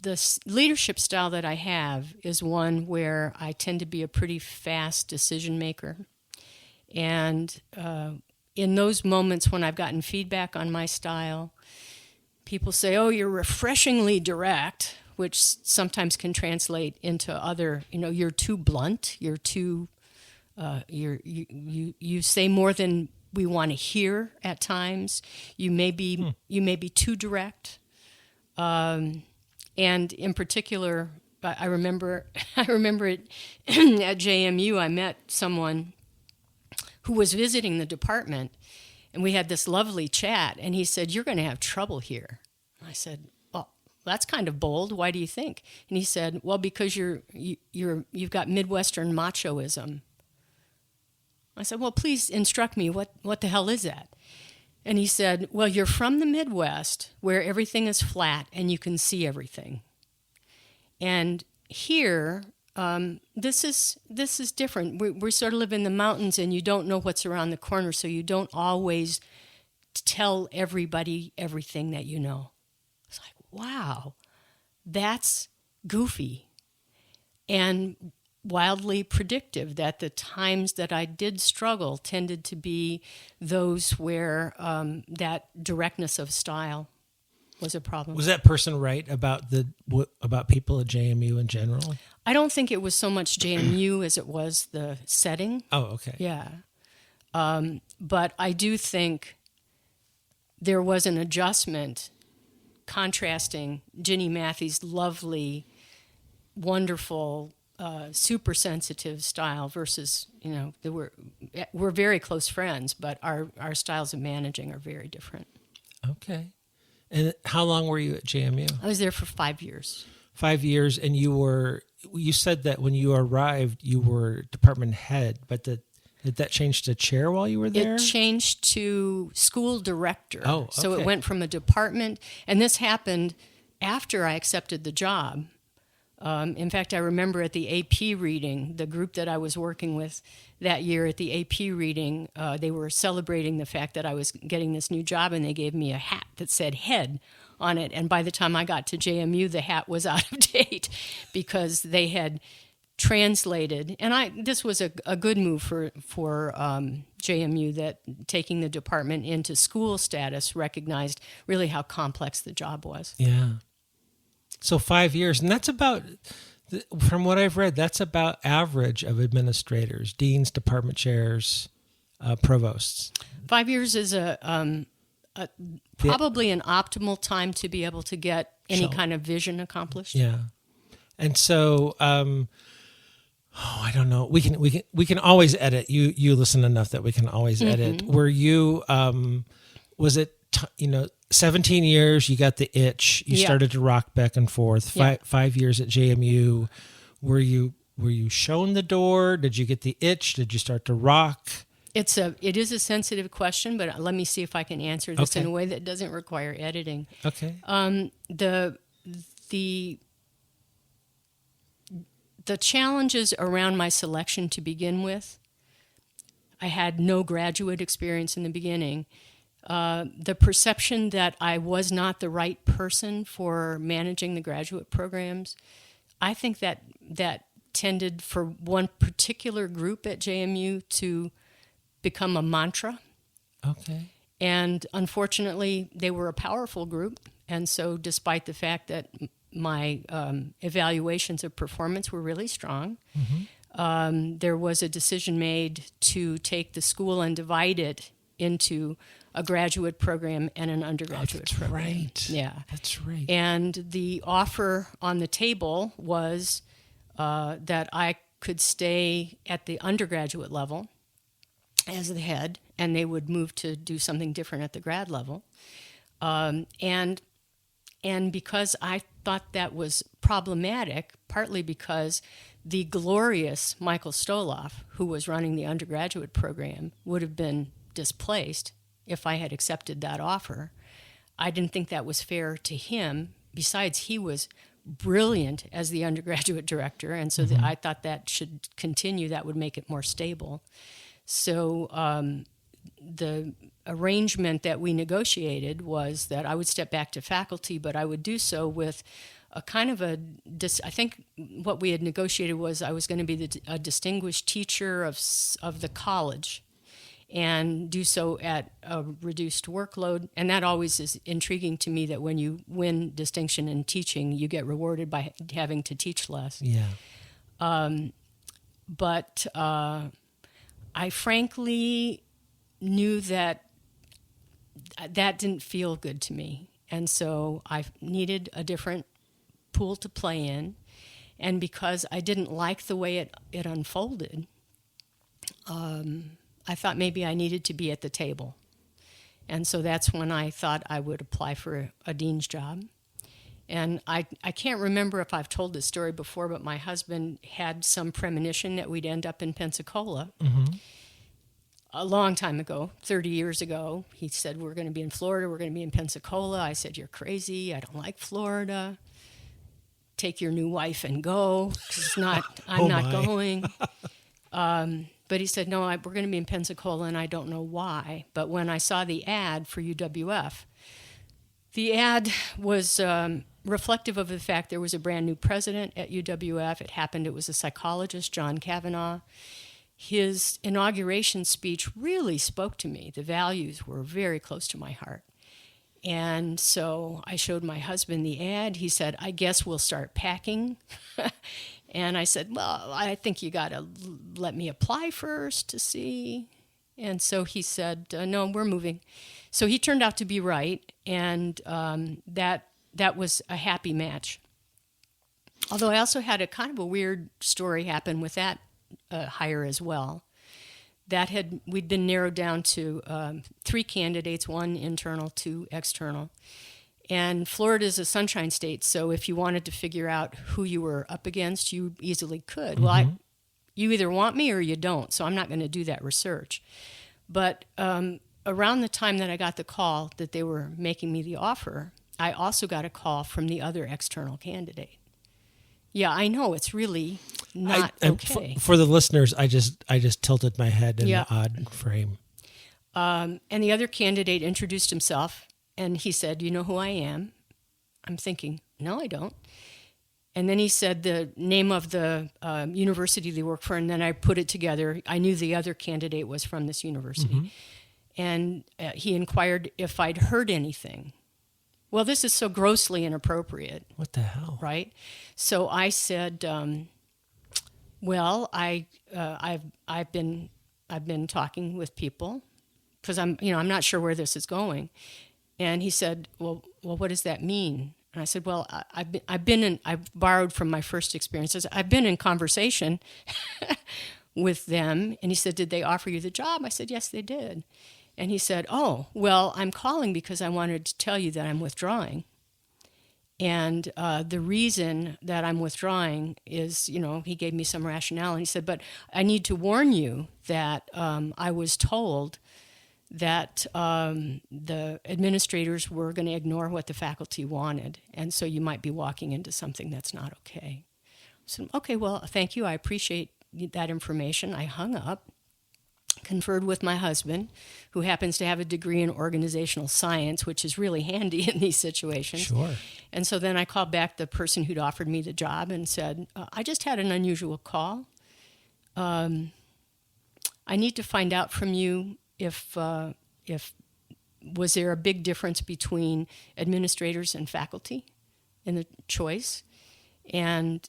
The leadership style that I have is one where I tend to be a pretty fast decision maker. And in those moments when I've gotten feedback on my style, people say, "Oh, you're refreshingly direct," which sometimes can translate into other, you're too blunt, you're too, you say more than we want to hear at times. You may be too direct. And in particular, I remember it at JMU. I met someone who was visiting the department, and we had this lovely chat. And he said, "You're going to have trouble here." I said, "Well, that's kind of bold. Why do you think?" And he said, "Well, because you've got Midwestern machoism." I said, "Well, please instruct me. What the hell is that?" And he said, "Well, you're from the Midwest where everything is flat and you can see everything. And here, this is different. We sort of live in the mountains and you don't know what's around the corner, so you don't always tell everybody everything that you know." It's like, wow, that's goofy and wildly predictive, that the times that I did struggle tended to be those where that directness of style was a problem. Was that person right about about people at JMU in general? I don't think it was so much JMU as it was the setting. Oh, okay. Yeah. But I do think there was an adjustment contrasting Ginny Matthey's lovely, wonderful, super sensitive style versus, we're very close friends, but our styles of managing are very different. Okay. And how long were you at JMU? I was there for 5 years. 5 years, and you said that when you arrived, you were department head, but did that change to chair while you were there? It changed to school director. Oh, okay. So it went from a department, and this happened after I accepted the job. In fact, I remember at the AP reading, the group that I was working with that year at the AP reading, they were celebrating the fact that I was getting this new job, and they gave me a hat that said head on it. And by the time I got to JMU, the hat was out of date because they had translated. And this was a good move for JMU, that taking the department into school status recognized really how complex the job was. Yeah. So 5 years, and that's about, from what I've read, that's about average of administrators, deans, department chairs, provosts. 5 years is probably an optimal time to be able to get any kind of vision accomplished. Yeah, and so I don't know. We can always edit. You listen enough that we can always edit. Were you? Was it? 17 years, you got the itch. You started to rock back and forth. 5 years at JMU. Were you shown the door? Did you get the itch? Did you start to rock? It is a sensitive question, but let me see if I can answer this in a way that doesn't require editing. Okay. The challenges around my selection to begin with, I had no graduate experience in the beginning. The perception that I was not the right person for managing the graduate programs, I think that tended for one particular group at JMU to become a mantra. Okay. And unfortunately, they were a powerful group. And so despite the fact that my evaluations of performance were really strong, there was a decision made to take the school and divide it into a graduate program and an undergraduate program. Right. Yeah. That's right. And the offer on the table was that I could stay at the undergraduate level as the head, and they would move to do something different at the grad level. And because I thought that was problematic, partly because the glorious Michael Stoloff, who was running the undergraduate program, would have been displaced if I had accepted that offer. I didn't think that was fair to him. Besides, he was brilliant as the undergraduate director, and so I thought that should continue. That would make it more stable. So the arrangement that we negotiated was that I would step back to faculty, but I would do so with a kind of I think what we had negotiated was I was going to be a distinguished teacher of the college and do so at a reduced workload. And that always is intriguing to me, that when you win distinction in teaching, you get rewarded by having to teach less. Yeah. But I frankly knew that didn't feel good to me. And so I needed a different pool to play in. And because I didn't like the way it unfolded, I thought maybe I needed to be at the table. And so that's when I thought I would apply for a dean's job. And I can't remember if I've told this story before, but my husband had some premonition that we'd end up in Pensacola. A long time ago, 30 years ago. He said, we're going to be in Florida, we're going to be in Pensacola. I said, you're crazy, I don't like Florida. Take your new wife and go, 'cause I'm not going. But he said, no, we're going to be in Pensacola, and I don't know why. But when I saw the ad for UWF, the ad was reflective of the fact there was a brand new president at UWF. It was a psychologist, John Kavanaugh. His inauguration speech really spoke to me. The values were very close to my heart. And so I showed my husband the ad. He said, I guess we'll start packing. And I said, well, I think you got to let me apply first to see. And so he said, no, we're moving. So he turned out to be right, and that was a happy match. Although I also had a kind of a weird story happen with that hire as well. We'd been narrowed down to 3 candidates, 1 internal, 2 external. And Florida is a sunshine state, so if you wanted to figure out who you were up against, you easily could. Well, you either want me or you don't, so I'm not going to do that research. But around the time that I got the call that they were making me the offer, I also got a call from the other external candidate. Yeah, I know, it's really not okay. For the listeners, I just tilted my head in an odd frame. And the other candidate introduced himself, and he said, you know who I am? I'm thinking, no, I don't. And then he said the name of the university they work for, and then I put it together. I knew the other candidate was from this university. And he inquired if I'd heard anything. Well, this is so grossly inappropriate. What the hell? Right? So I said, well, I've been talking with people because I'm not sure where this is going. And he said, well, what does that mean? And I said, well, I've borrowed from my first experiences. I've been in conversation with them. And he said, did they offer you the job? I said, yes, they did. And he said, oh, well, I'm calling because I wanted to tell you that I'm withdrawing. And the reason that I'm withdrawing is, he gave me some rationale. And he said, but I need to warn you that I was told that the administrators were going to ignore what the faculty wanted. And so you might be walking into something that's not okay. So, okay, well, thank you. I appreciate that information. I hung up, conferred with my husband, who happens to have a degree in organizational science, which is really handy in these situations. Sure. And so then I called back the person who'd offered me the job and said, I just had an unusual call. I I need to find out from you if was there a big difference between administrators and faculty in the choice, and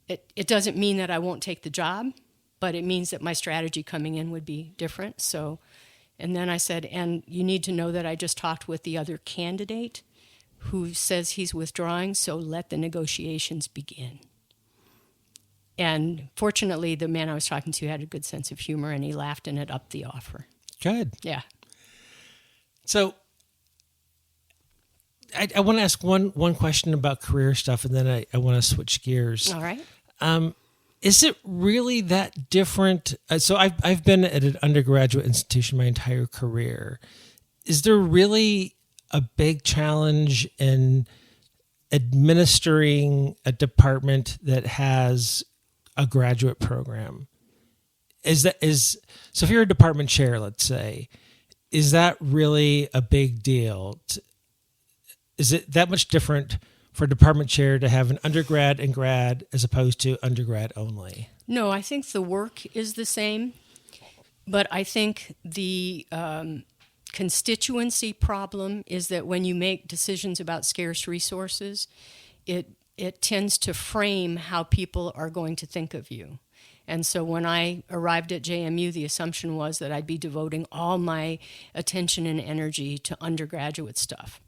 it doesn't mean that I won't take the job, but it means that my strategy coming in would be different. So, and then I said, and you need to know that I just talked with the other candidate who says he's withdrawing, so let the negotiations begin. And fortunately, the man I was talking to had a good sense of humor, and he laughed, and it upped the offer. Good. Yeah. So I want to ask one question about career stuff, and then I want to switch gears. All right. Is it really that different? So I've been at an undergraduate institution my entire career. Is there really a big challenge in administering a department that has a graduate program? So if you're a department chair, let's say, is that really a big deal? Is it that much different for a department chair to have an undergrad and grad as opposed to undergrad only? No, I think the work is the same, but I think the constituency problem is that when you make decisions about scarce resources, it tends to frame how people are going to think of you. And so when I arrived at JMU, the assumption was that I'd be devoting all my attention and energy to undergraduate stuff,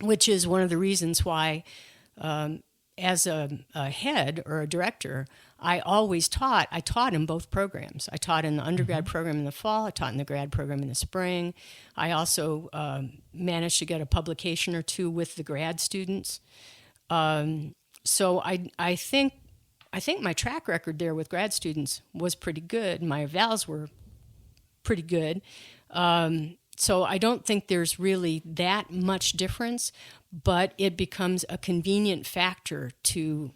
which is one of the reasons why, as a head or a director, I taught in both programs. I taught in the undergrad program in the fall. I taught in the grad program in the spring. I also managed to get a publication or two with the grad students. So I think my track record there with grad students was pretty good. My evals were pretty good. So I don't think there's really that much difference, but it becomes a convenient factor to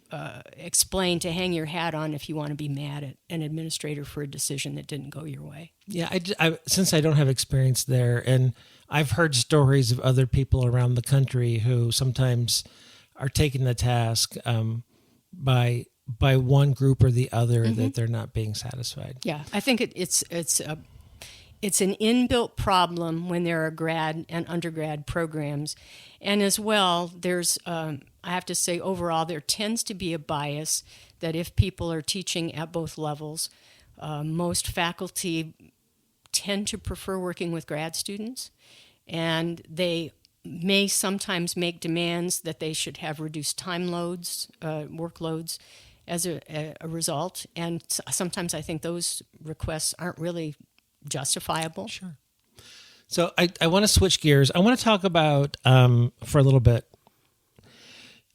explain, to hang your hat on if you want to be mad at an administrator for a decision that didn't go your way. Yeah, since I don't have experience there, and I've heard stories of other people around the country who sometimes are taken to task by one group or the other that they're not being satisfied. Yeah, I think it's an inbuilt problem when there are grad and undergrad programs. And as well, there's, I have to say, overall, there tends to be a bias that if people are teaching at both levels, most faculty tend to prefer working with grad students, and they may sometimes make demands that they should have reduced time loads, workloads as a result. And sometimes I think those requests aren't really justifiable. Sure. So I want to switch gears. I want to talk about, for a little bit,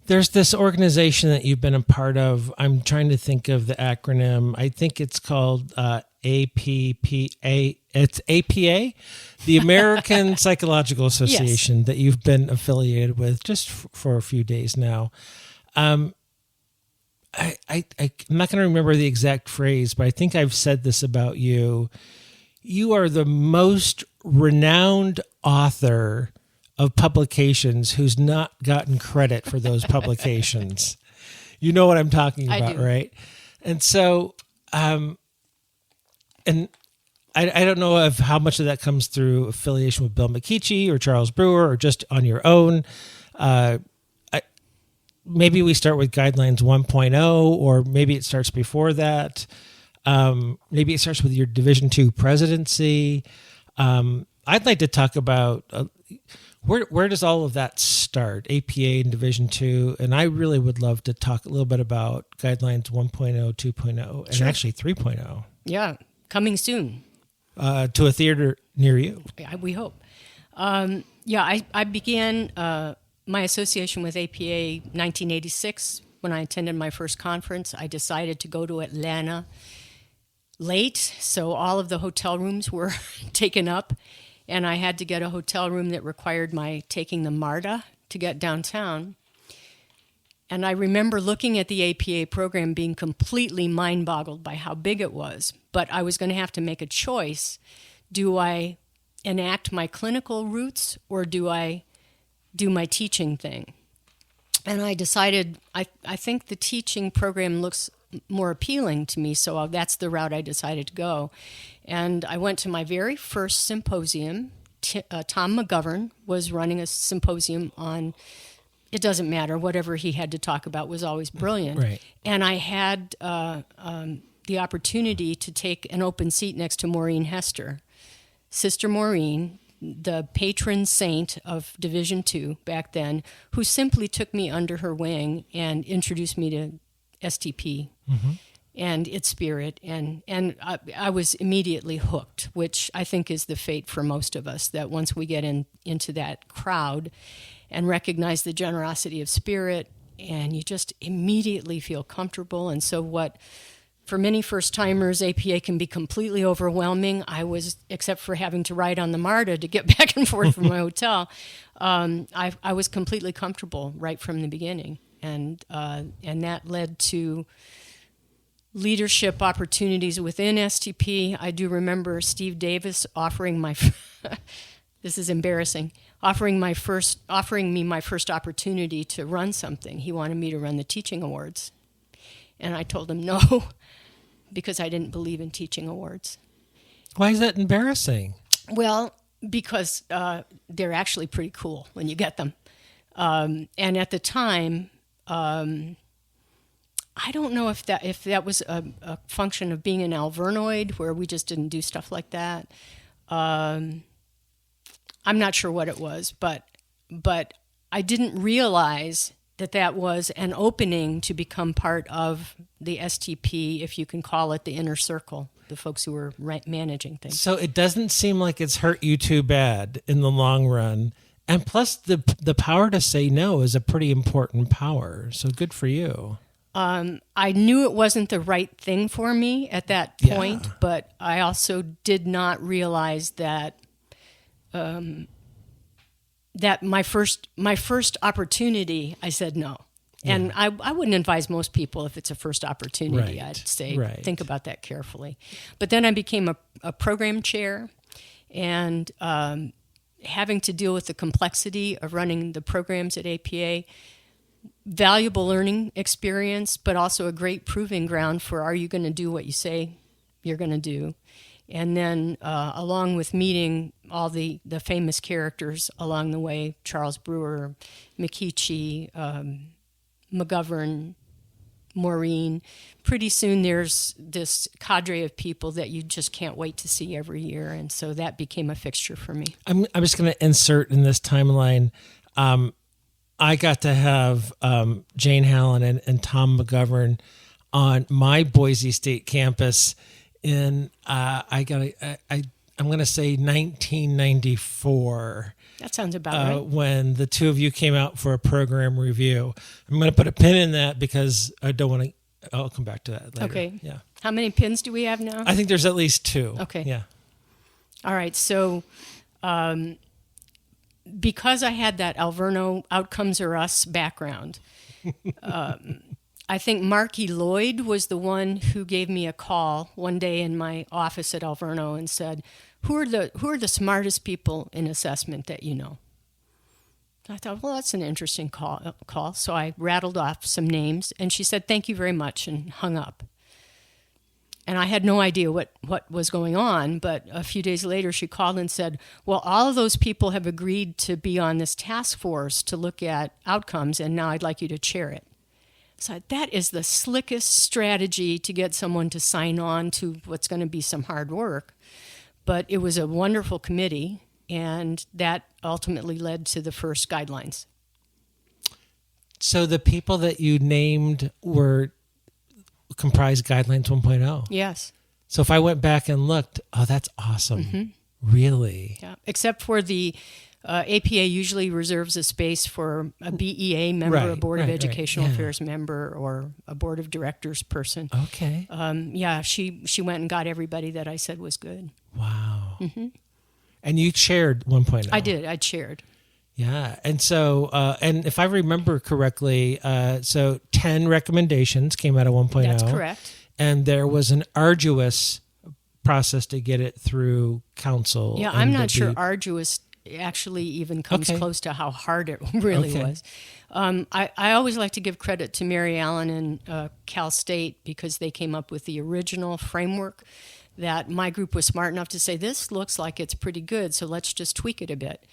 there's this organization that you've been a part of. I'm trying to think of the acronym. I think it's called APPA. It's APA, the American Psychological Association, yes, that you've been affiliated with just for a few days now. I'm not going to remember the exact phrase, but I think I've said this about you. You are the most renowned author of publications who's not gotten credit for those publications. You know what I'm talking about, right? And so, and I don't know of how much of that comes through affiliation with Bill McKeachie or Charles Brewer or just on your own. Maybe we start with Guidelines 1.0, or maybe it starts before that. Maybe it starts with your Division II presidency. I'd like to talk about where does all of that start, APA and Division II, and I really would love to talk a little bit about Guidelines 1.0, 2.0, and actually 3.0. Yeah, coming soon. To a theater near you. Yeah, we hope. I began my association with APA 1986 when I attended my first conference. I decided to go to Atlanta late, so all of the hotel rooms were taken up, and I had to get a hotel room that required my taking the MARTA to get downtown. And I remember looking at the APA program being completely mind-boggled by how big it was, but I was going to have to make a choice. Do I enact my clinical roots, or do I do my teaching thing? And I decided I think the teaching program looks more appealing to me. So that's the route I decided to go. And I went to my very first symposium. Tom McGovern was running a symposium on, it doesn't matter, whatever he had to talk about was always brilliant. Right. And I had the opportunity to take an open seat next to Maureen Hester. Sister Maureen, the patron saint of Division II back then, who simply took me under her wing and introduced me to STP and its spirit. And I was immediately hooked, which I think is the fate for most of us, that once we get into that crowd and recognize the generosity of spirit, and you just immediately feel comfortable. And so what, for many first-timers, APA can be completely overwhelming. I was, except for having to ride on the MARTA to get back and forth from my hotel, I was completely comfortable right from the beginning. And that led to leadership opportunities within STP. I do remember Steve Davis offering my, this is embarrassing, offering me my first opportunity to run something. He wanted me to run the teaching awards. And I told him no, because I didn't believe in teaching awards. Why is that embarrassing? Well, because they're actually pretty cool when you get them. And at the time, I don't know if that was a function of being an Alvernoid, where we just didn't do stuff like that. I'm not sure what it was, but I didn't realize that was an opening to become part of the STP, if you can call it the inner circle, the folks who were managing things. So it doesn't seem like it's hurt you too bad in the long run. And plus, the power to say no is a pretty important power. So good for you. I knew it wasn't the right thing for me at that point, but I also did not realize that that my first opportunity, I said no. And I wouldn't advise most people, if it's a first opportunity, I'd say think about that carefully. But then I became a program chair, and having to deal with the complexity of running the programs at APA, valuable learning experience, but also a great proving ground for, are you going to do what you say you're going to do? And then along with meeting all the famous characters along the way, Charles Brewer, McKeachie, McGovern, Maureen, pretty soon there's this cadre of people that you just can't wait to see every year. And so that became a fixture for me. I'm just going to insert in this timeline. I got to have Jane Halonen and Tom McGovern on my Boise State campus in I'm going to say 1994. That sounds about right. When the two of you came out for a program review. I'm going to put a pin in that because I don't want to. I'll come back to that later. Okay. Yeah. How many pins do we have now? I think there's at least 2. Okay. Yeah. All right. So, because I had that Alverno Outcomes Are Us background, I think Marky Lloyd was the one who gave me a call one day in my office at Alverno and said, who are the smartest people in assessment that you know? I thought, well, that's an interesting call. So I rattled off some names, and she said, thank you very much, and hung up. And I had no idea what was going on, but a few days later she called and said, well, all of those people have agreed to be on this task force to look at outcomes, and now I'd like you to chair it. So that is the slickest strategy to get someone to sign on to what's going to be some hard work. But it was a wonderful committee, and that ultimately led to the first guidelines. So the people that you named comprised Guidelines 1.0? Yes. So if I went back and looked, oh, that's awesome. Mm-hmm. Really? Yeah. Except for the APA usually reserves a space for a BEA member, a Board of Educational Affairs member, or a Board of Directors person. Okay. She went and got everybody that I said was good. Wow. Mm-hmm. And you chaired 1.0. I did. I chaired. Yeah. And so, and if I remember correctly, so 10 recommendations came out of 1.0. That's correct. And there was an arduous process to get it through council. Yeah, I'm not sure arduous actually even comes Okay. close to how hard it really Okay. was. I always like to give credit to Mary Allen and Cal State because they came up with the original framework that my group was smart enough to say, this looks like it's pretty good, so let's just tweak it a bit.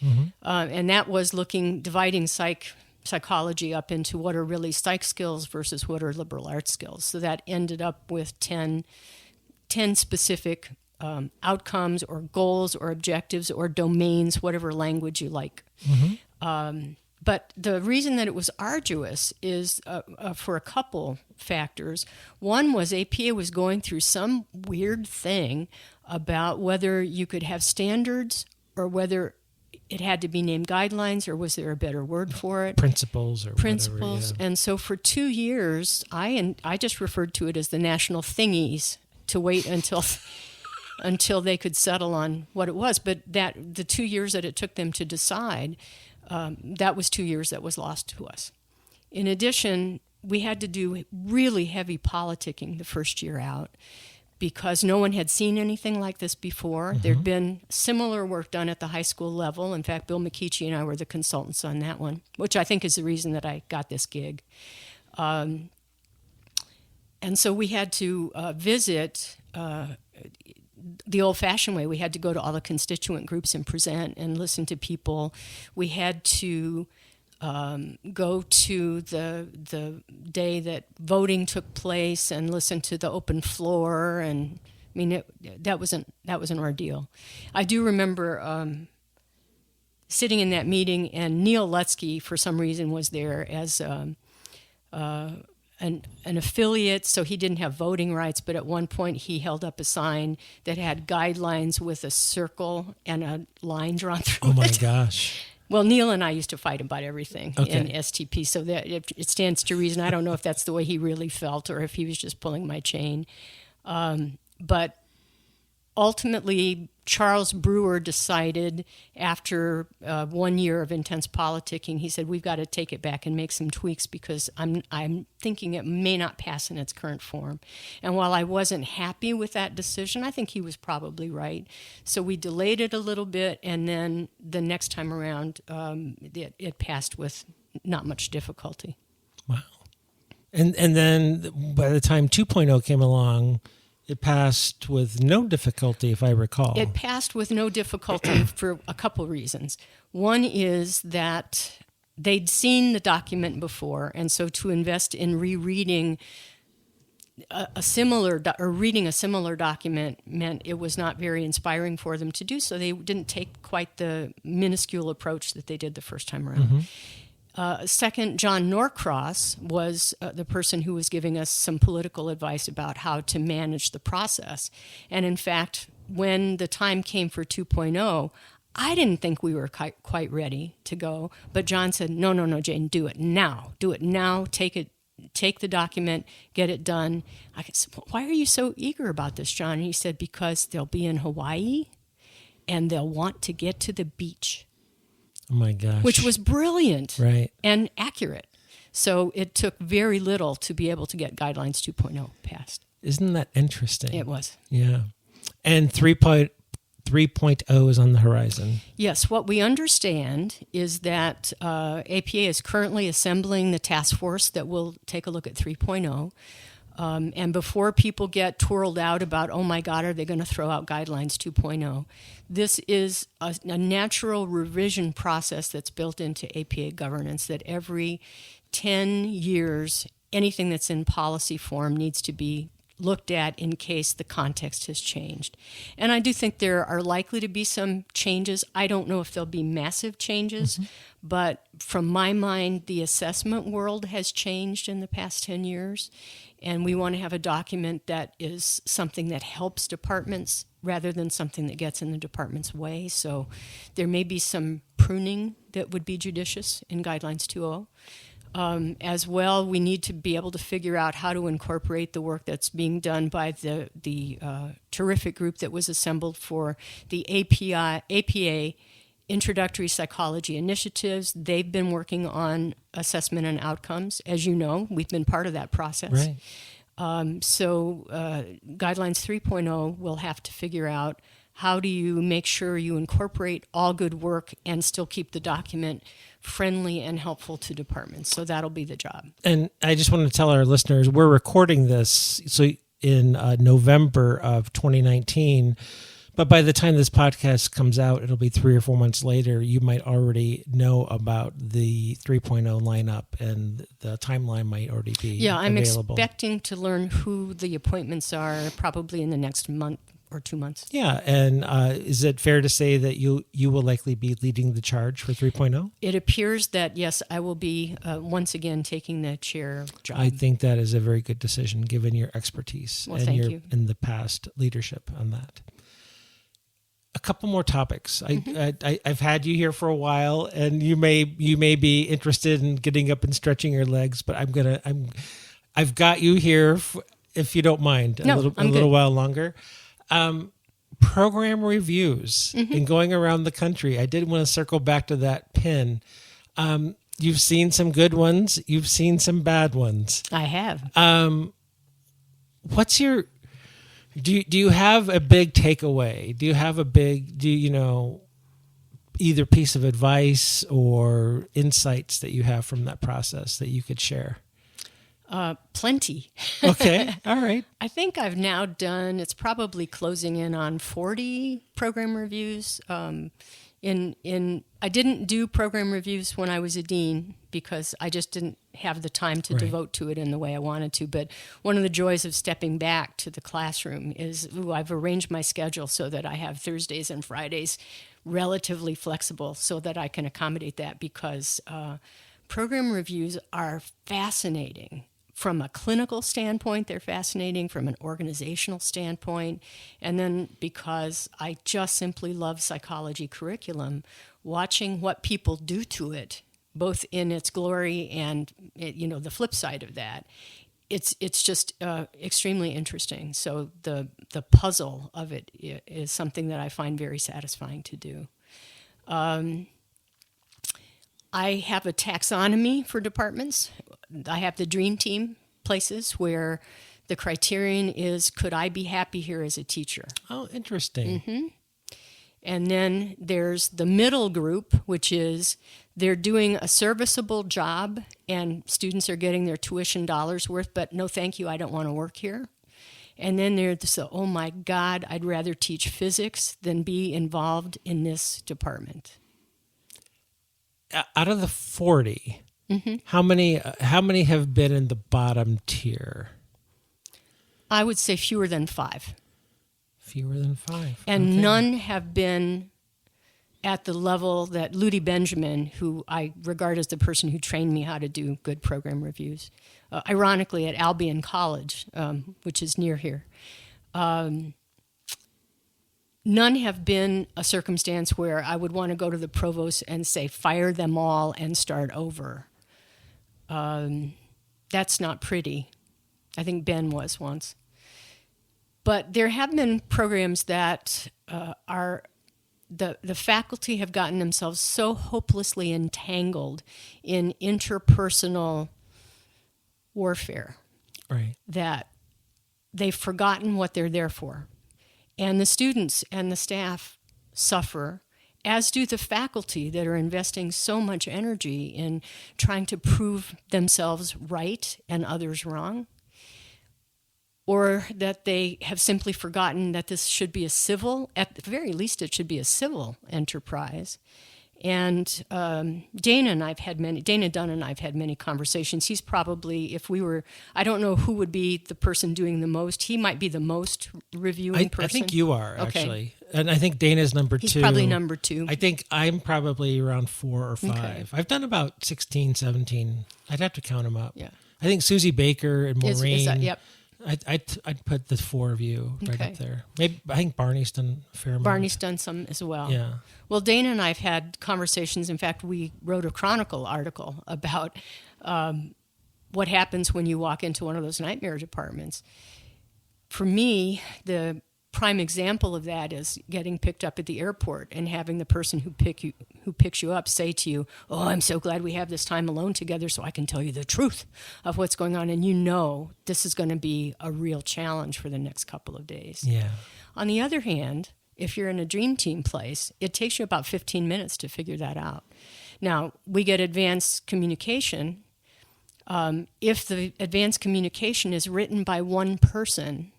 And that was dividing psychology up into what are really psych skills versus what are liberal arts skills. So that ended up with 10 specific outcomes or goals or objectives or domains, whatever language you like. But the reason that it was arduous is for a couple factors. One was APA was going through some weird thing about whether you could have standards or whether it had to be named guidelines, or was there a better word for it? Principles or Principles. whatever, yeah. And so for 2 years, I just referred to it as the national thingies to wait until they could settle on what it was. But the 2 years that it took them to decide, that was 2 years that was lost to us. In addition, we had to do really heavy politicking the first year out because no one had seen anything like this before. There'd been similar work done at the high school level. In fact, Bill McKeachie and I were the consultants on that one, which I think is the reason that I got this gig. And so we had to visit the old-fashioned way. We had to go to all the constituent groups and present and listen to people. We had to go to the day that voting took place and listen to the open floor. And I mean, that was an ordeal. I do remember sitting in that meeting, and Neil Lutsky, for some reason, was there as an affiliate, so he didn't have voting rights, but at one point he held up a sign that had guidelines with a circle and a line drawn through it. Oh my gosh. Well, Neil and I used to fight about everything Okay. in STP, so that it stands to reason. I don't know if that's the way he really felt or if he was just pulling my chain. But ultimately, Charles Brewer decided after 1 year of intense politicking, he said, we've got to take it back and make some tweaks because I'm thinking it may not pass in its current form. And while I wasn't happy with that decision, I think he was probably right. So we delayed it a little bit, and then the next time around, it passed with not much difficulty. Wow. And then by the time 2.0 came along, it passed with no difficulty, if I recall. It passed with no difficulty for a couple reasons. One is that they'd seen the document before, and so to invest in rereading reading a similar document meant it was not very inspiring for them to do so. They didn't take quite the minuscule approach that they did the first time around. Second, John Norcross was the person who was giving us some political advice about how to manage the process. And in fact, when the time came for 2.0, I didn't think we were quite ready to go. But John said, no, Jane, do it now. Do it now. Take the document, get it done. I said, why are you so eager about this, John? And he said, because they'll be in Hawaii and they'll want to get to the beach. Oh my gosh. Which was brilliant, right, and accurate. So it took very little to be able to get Guidelines 2.0 passed. Isn't that interesting? It was. Yeah. And 3.0 is on the horizon. Yes, what we understand is that APA is currently assembling the task force that will take a look at 3.0. And before people get twirled out about, oh my God, are they going to throw out Guidelines 2.0? This is a natural revision process that's built into APA governance, that every 10 years, anything that's in policy form needs to be looked at in case the context has changed. And I do think there are likely to be some changes. I don't know if there'll be massive changes, but from my mind, the assessment world has changed in the past 10 years. And we want to have a document that is something that helps departments rather than something that gets in the department's way. So there may be some pruning that would be judicious in Guidelines 2.0. As well, we need to be able to figure out how to incorporate the work that's being done by the terrific group that was assembled for the APA Introductory Psychology Initiatives. They've been working on assessment and outcomes. As you know, we've been part of that process. Right. So Guidelines 3.0 will have to figure out how do you make sure you incorporate all good work and still keep the document friendly and helpful to departments? So that'll be the job. And I just want to tell our listeners, we're recording this in November of 2019, but by the time this podcast comes out, it'll be 3 or 4 months later. You might already know about the 3.0 lineup, and the timeline might already be I'm available. expecting to learn who the appointments are probably in the next month or 2 months. Yeah, and is it fair to say that you will likely be leading the charge for 3.0? It appears that, yes, I will be once again taking the chair job. I think that is a very good decision, given your expertise Well, thank you. and the past leadership on that. A couple more topics. I've had you here for a while, and you may be interested in getting up and stretching your legs, but I've got you here if you don't mind a little while longer. Program reviews and going around the country. I did want to circle back to that pin. You've seen some good ones. You've seen some bad ones. I have. What's your... Do you have a big takeaway? Do you have either piece of advice or insights that you have from that process that you could share? Plenty. Okay. All right. I think I've now done, it's probably closing in on 40 program reviews. I didn't do program reviews when I was a dean because I just didn't have the time to devote to it in the way I wanted to. But one of the joys of stepping back to the classroom is, I've arranged my schedule so that I have Thursdays and Fridays relatively flexible so that I can accommodate that, because program reviews are fascinating. From a clinical standpoint, they're fascinating. From an organizational standpoint, and then because I just simply love psychology curriculum, watching what people do to it, both in its glory and the flip side of that, it's just extremely interesting. So the puzzle of it is something that I find very satisfying to do. I have a taxonomy for departments. I have the dream team places where the criterion is, could I be happy here as a teacher? Oh, interesting. Mm-hmm. And then there's the middle group, which is they're doing a serviceable job and students are getting their tuition dollars worth, but no thank you, I don't want to work here. And then there's the, oh my God, I'd rather teach physics than be involved in this department. Out of the 40, how many have been in the bottom tier? I would say fewer than 5. Fewer than 5. And none have been at the level that Ludi Benjamin, who I regard as the person who trained me how to do good program reviews, ironically at Albion College, which is near here. None have been a circumstance where I would want to go to the provost and say, fire them all and start over. That's not pretty. I think Ben was once. But there have been programs that are the faculty have gotten themselves so hopelessly entangled in interpersonal warfare that they've forgotten what they're there for. And the students and the staff suffer, as do the faculty that are investing so much energy in trying to prove themselves right and others wrong. Or that they have simply forgotten that this should be at the very least, it should be a civil enterprise. And Dana Dunn and I've had many conversations. He's probably, I don't know who would be the person doing the most. He might be the most reviewing person. I think you are, actually. And I think Dana's number 2. He's probably number 2. I think I'm probably around 4 or 5. Okay. I've done about 16, 17. I'd have to count them up. Yeah. I think Susie Baker and Maureen. Yep. I'd put the 4 of you right up there. Maybe I think Barney's done a fair amount. Barney's done some as well. Yeah. Well, Dana and I've had conversations. In fact, we wrote a Chronicle article about what happens when you walk into one of those nightmare departments. For me, the prime example of that is getting picked up at the airport and having the person who picks you up say to you, "Oh, I'm so glad we have this time alone together so I can tell you the truth of what's going on." And you know this is going to be a real challenge for the next couple of days. Yeah. On the other hand, If you're in a dream team place, it takes you about 15 minutes to figure that out. Now, we get advanced communication. If the advanced communication is written by one person,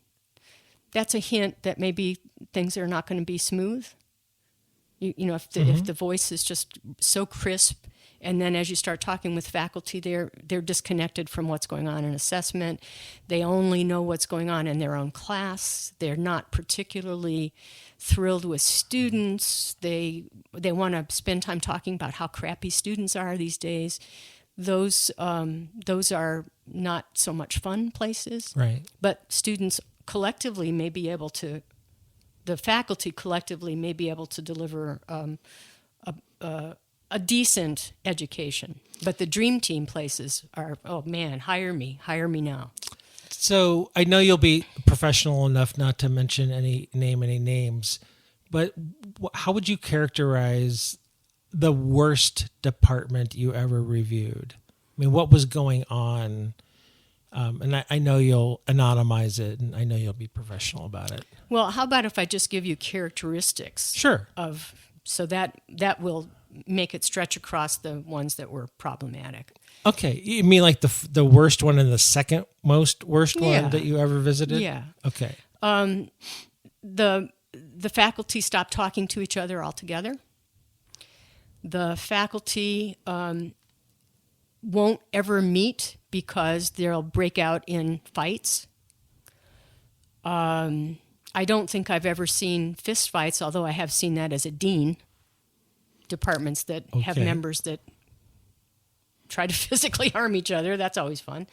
that's a hint that maybe things are not going to be smooth. If the voice is just so crisp, and then as you start talking with faculty, they're disconnected from what's going on in assessment. They only know what's going on in their own class. They're not particularly thrilled with students. They want to spend time talking about how crappy students are these days. Those are not so much fun places. Right. But students collectively may be able to. The faculty collectively may be able to deliver a decent education. But the dream team places are, oh man, hire me now. So I know you'll be professional enough not to mention any names, but how would you characterize the worst department you ever reviewed? I mean, what was going on? And I know you'll anonymize it, and I know you'll be professional about it. Well, how about if I just give you characteristics? Sure. So that will make it stretch across the ones that were problematic. Okay. You mean like the worst one and the second most worst one that you ever visited? Yeah. Okay. The faculty stopped talking to each other altogether. The faculty won't ever meet because they'll break out in fights. I don't think I've ever seen fist fights, although I have seen that as a dean. Departments that have members that try to physically harm each other. That's always fun.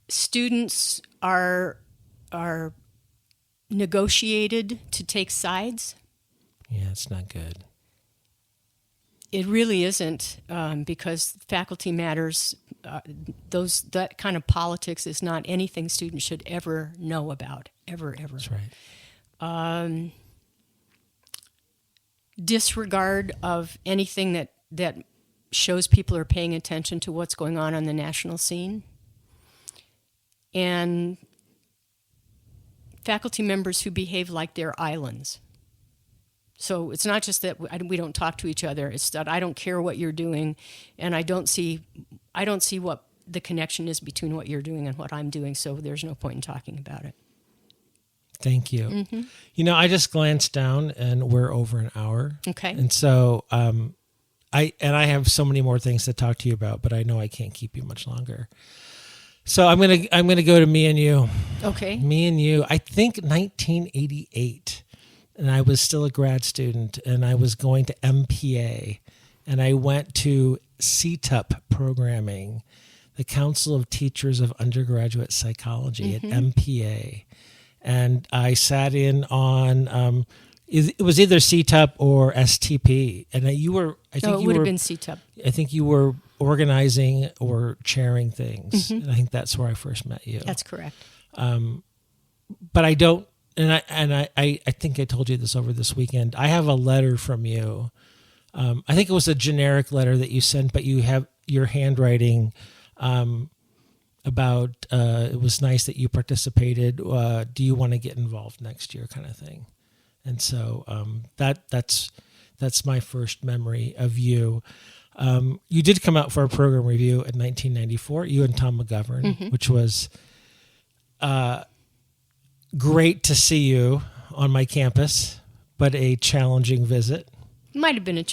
Students are negotiated to take sides. Yeah, it's not good. It really isn't, because faculty matters. That kind of politics is not anything students should ever know about, ever. That's right. Disregard of anything that shows people are paying attention to what's going on the national scene. And faculty members who behave like they're islands. So it's not just that we don't talk to each other. It's that I don't care what you're doing, and I don't see what the connection is between what you're doing and what I'm doing. So there's no point in talking about it. Thank you. Mm-hmm. I just glanced down, and we're over an hour. Okay. And so I have so many more things to talk to you about, but I know I can't keep you much longer. So I'm gonna go to me and you. Okay. Me and you. I think 1988. And I was still a grad student, and I was going to MPA, and I went to CTUP programming, the Council of Teachers of Undergraduate Psychology at MPA. And I sat in on, it was either CTUP or STP. And it would have been CTUP. I think you were organizing or chairing things. And I think that's where I first met you. That's correct. But I don't, and I think I told you this over this weekend. I have a letter from you. I think it was a generic letter that you sent, but you have your handwriting about it was nice that you participated. Do you want to get involved next year, kind of thing? And so that's my first memory of you. You did come out for a program review in 1994. You and Tom McGovern, which was great to see you on my campus, but a challenging visit. Might have been a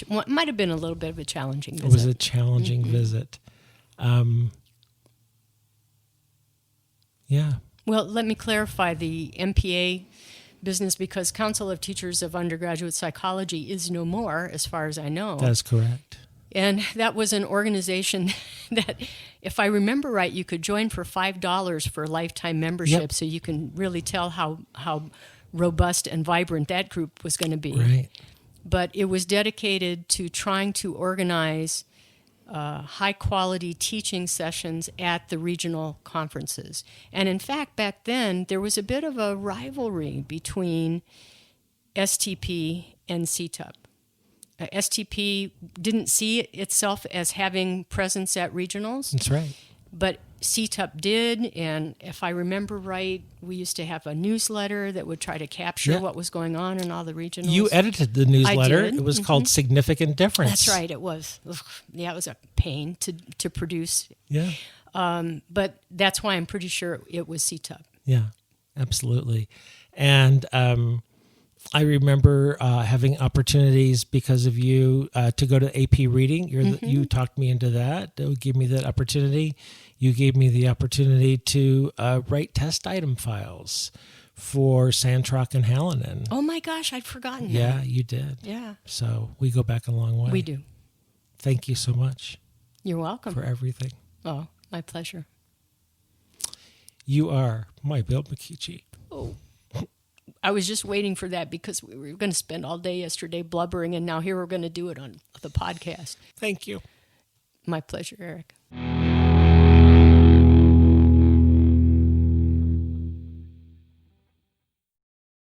little bit of a challenging visit. It was a challenging visit. Yeah. Well, let me clarify the MPA business, because Council of Teachers of Undergraduate Psychology is no more, as far as I know. That's correct. And that was an organization that, if I remember right, you could join for $5 for a lifetime membership. Yep. So you can really tell how robust and vibrant that group was going to be. Right. But it was dedicated to trying to organize high-quality teaching sessions at the regional conferences. And in fact, back then, there was a bit of a rivalry between STP and CTUP. STP didn't see itself as having presence at regionals. That's right. But CTUP did, and if I remember right, we used to have a newsletter that would try to capture what was going on in all the regionals. You edited the newsletter. I did. It was called Significant Difference. That's right, it was. Ugh, yeah, it was a pain to produce. Yeah. But that's why I'm pretty sure it was CTUP. Yeah, absolutely. And I remember having opportunities because of you to go to AP reading. You talked me into that. You gave me that opportunity. You gave me the opportunity to write test item files for Santrock and Halonen. Oh my gosh, I'd forgotten that. Yeah, you did. Yeah. So we go back a long way. We do. Thank you so much. You're welcome. For everything. Oh, my pleasure. You are my Bill McKeachie. Oh. I was just waiting for that because we were going to spend all day yesterday blubbering, and now here we're going to do it on the podcast. Thank you. My pleasure, Eric.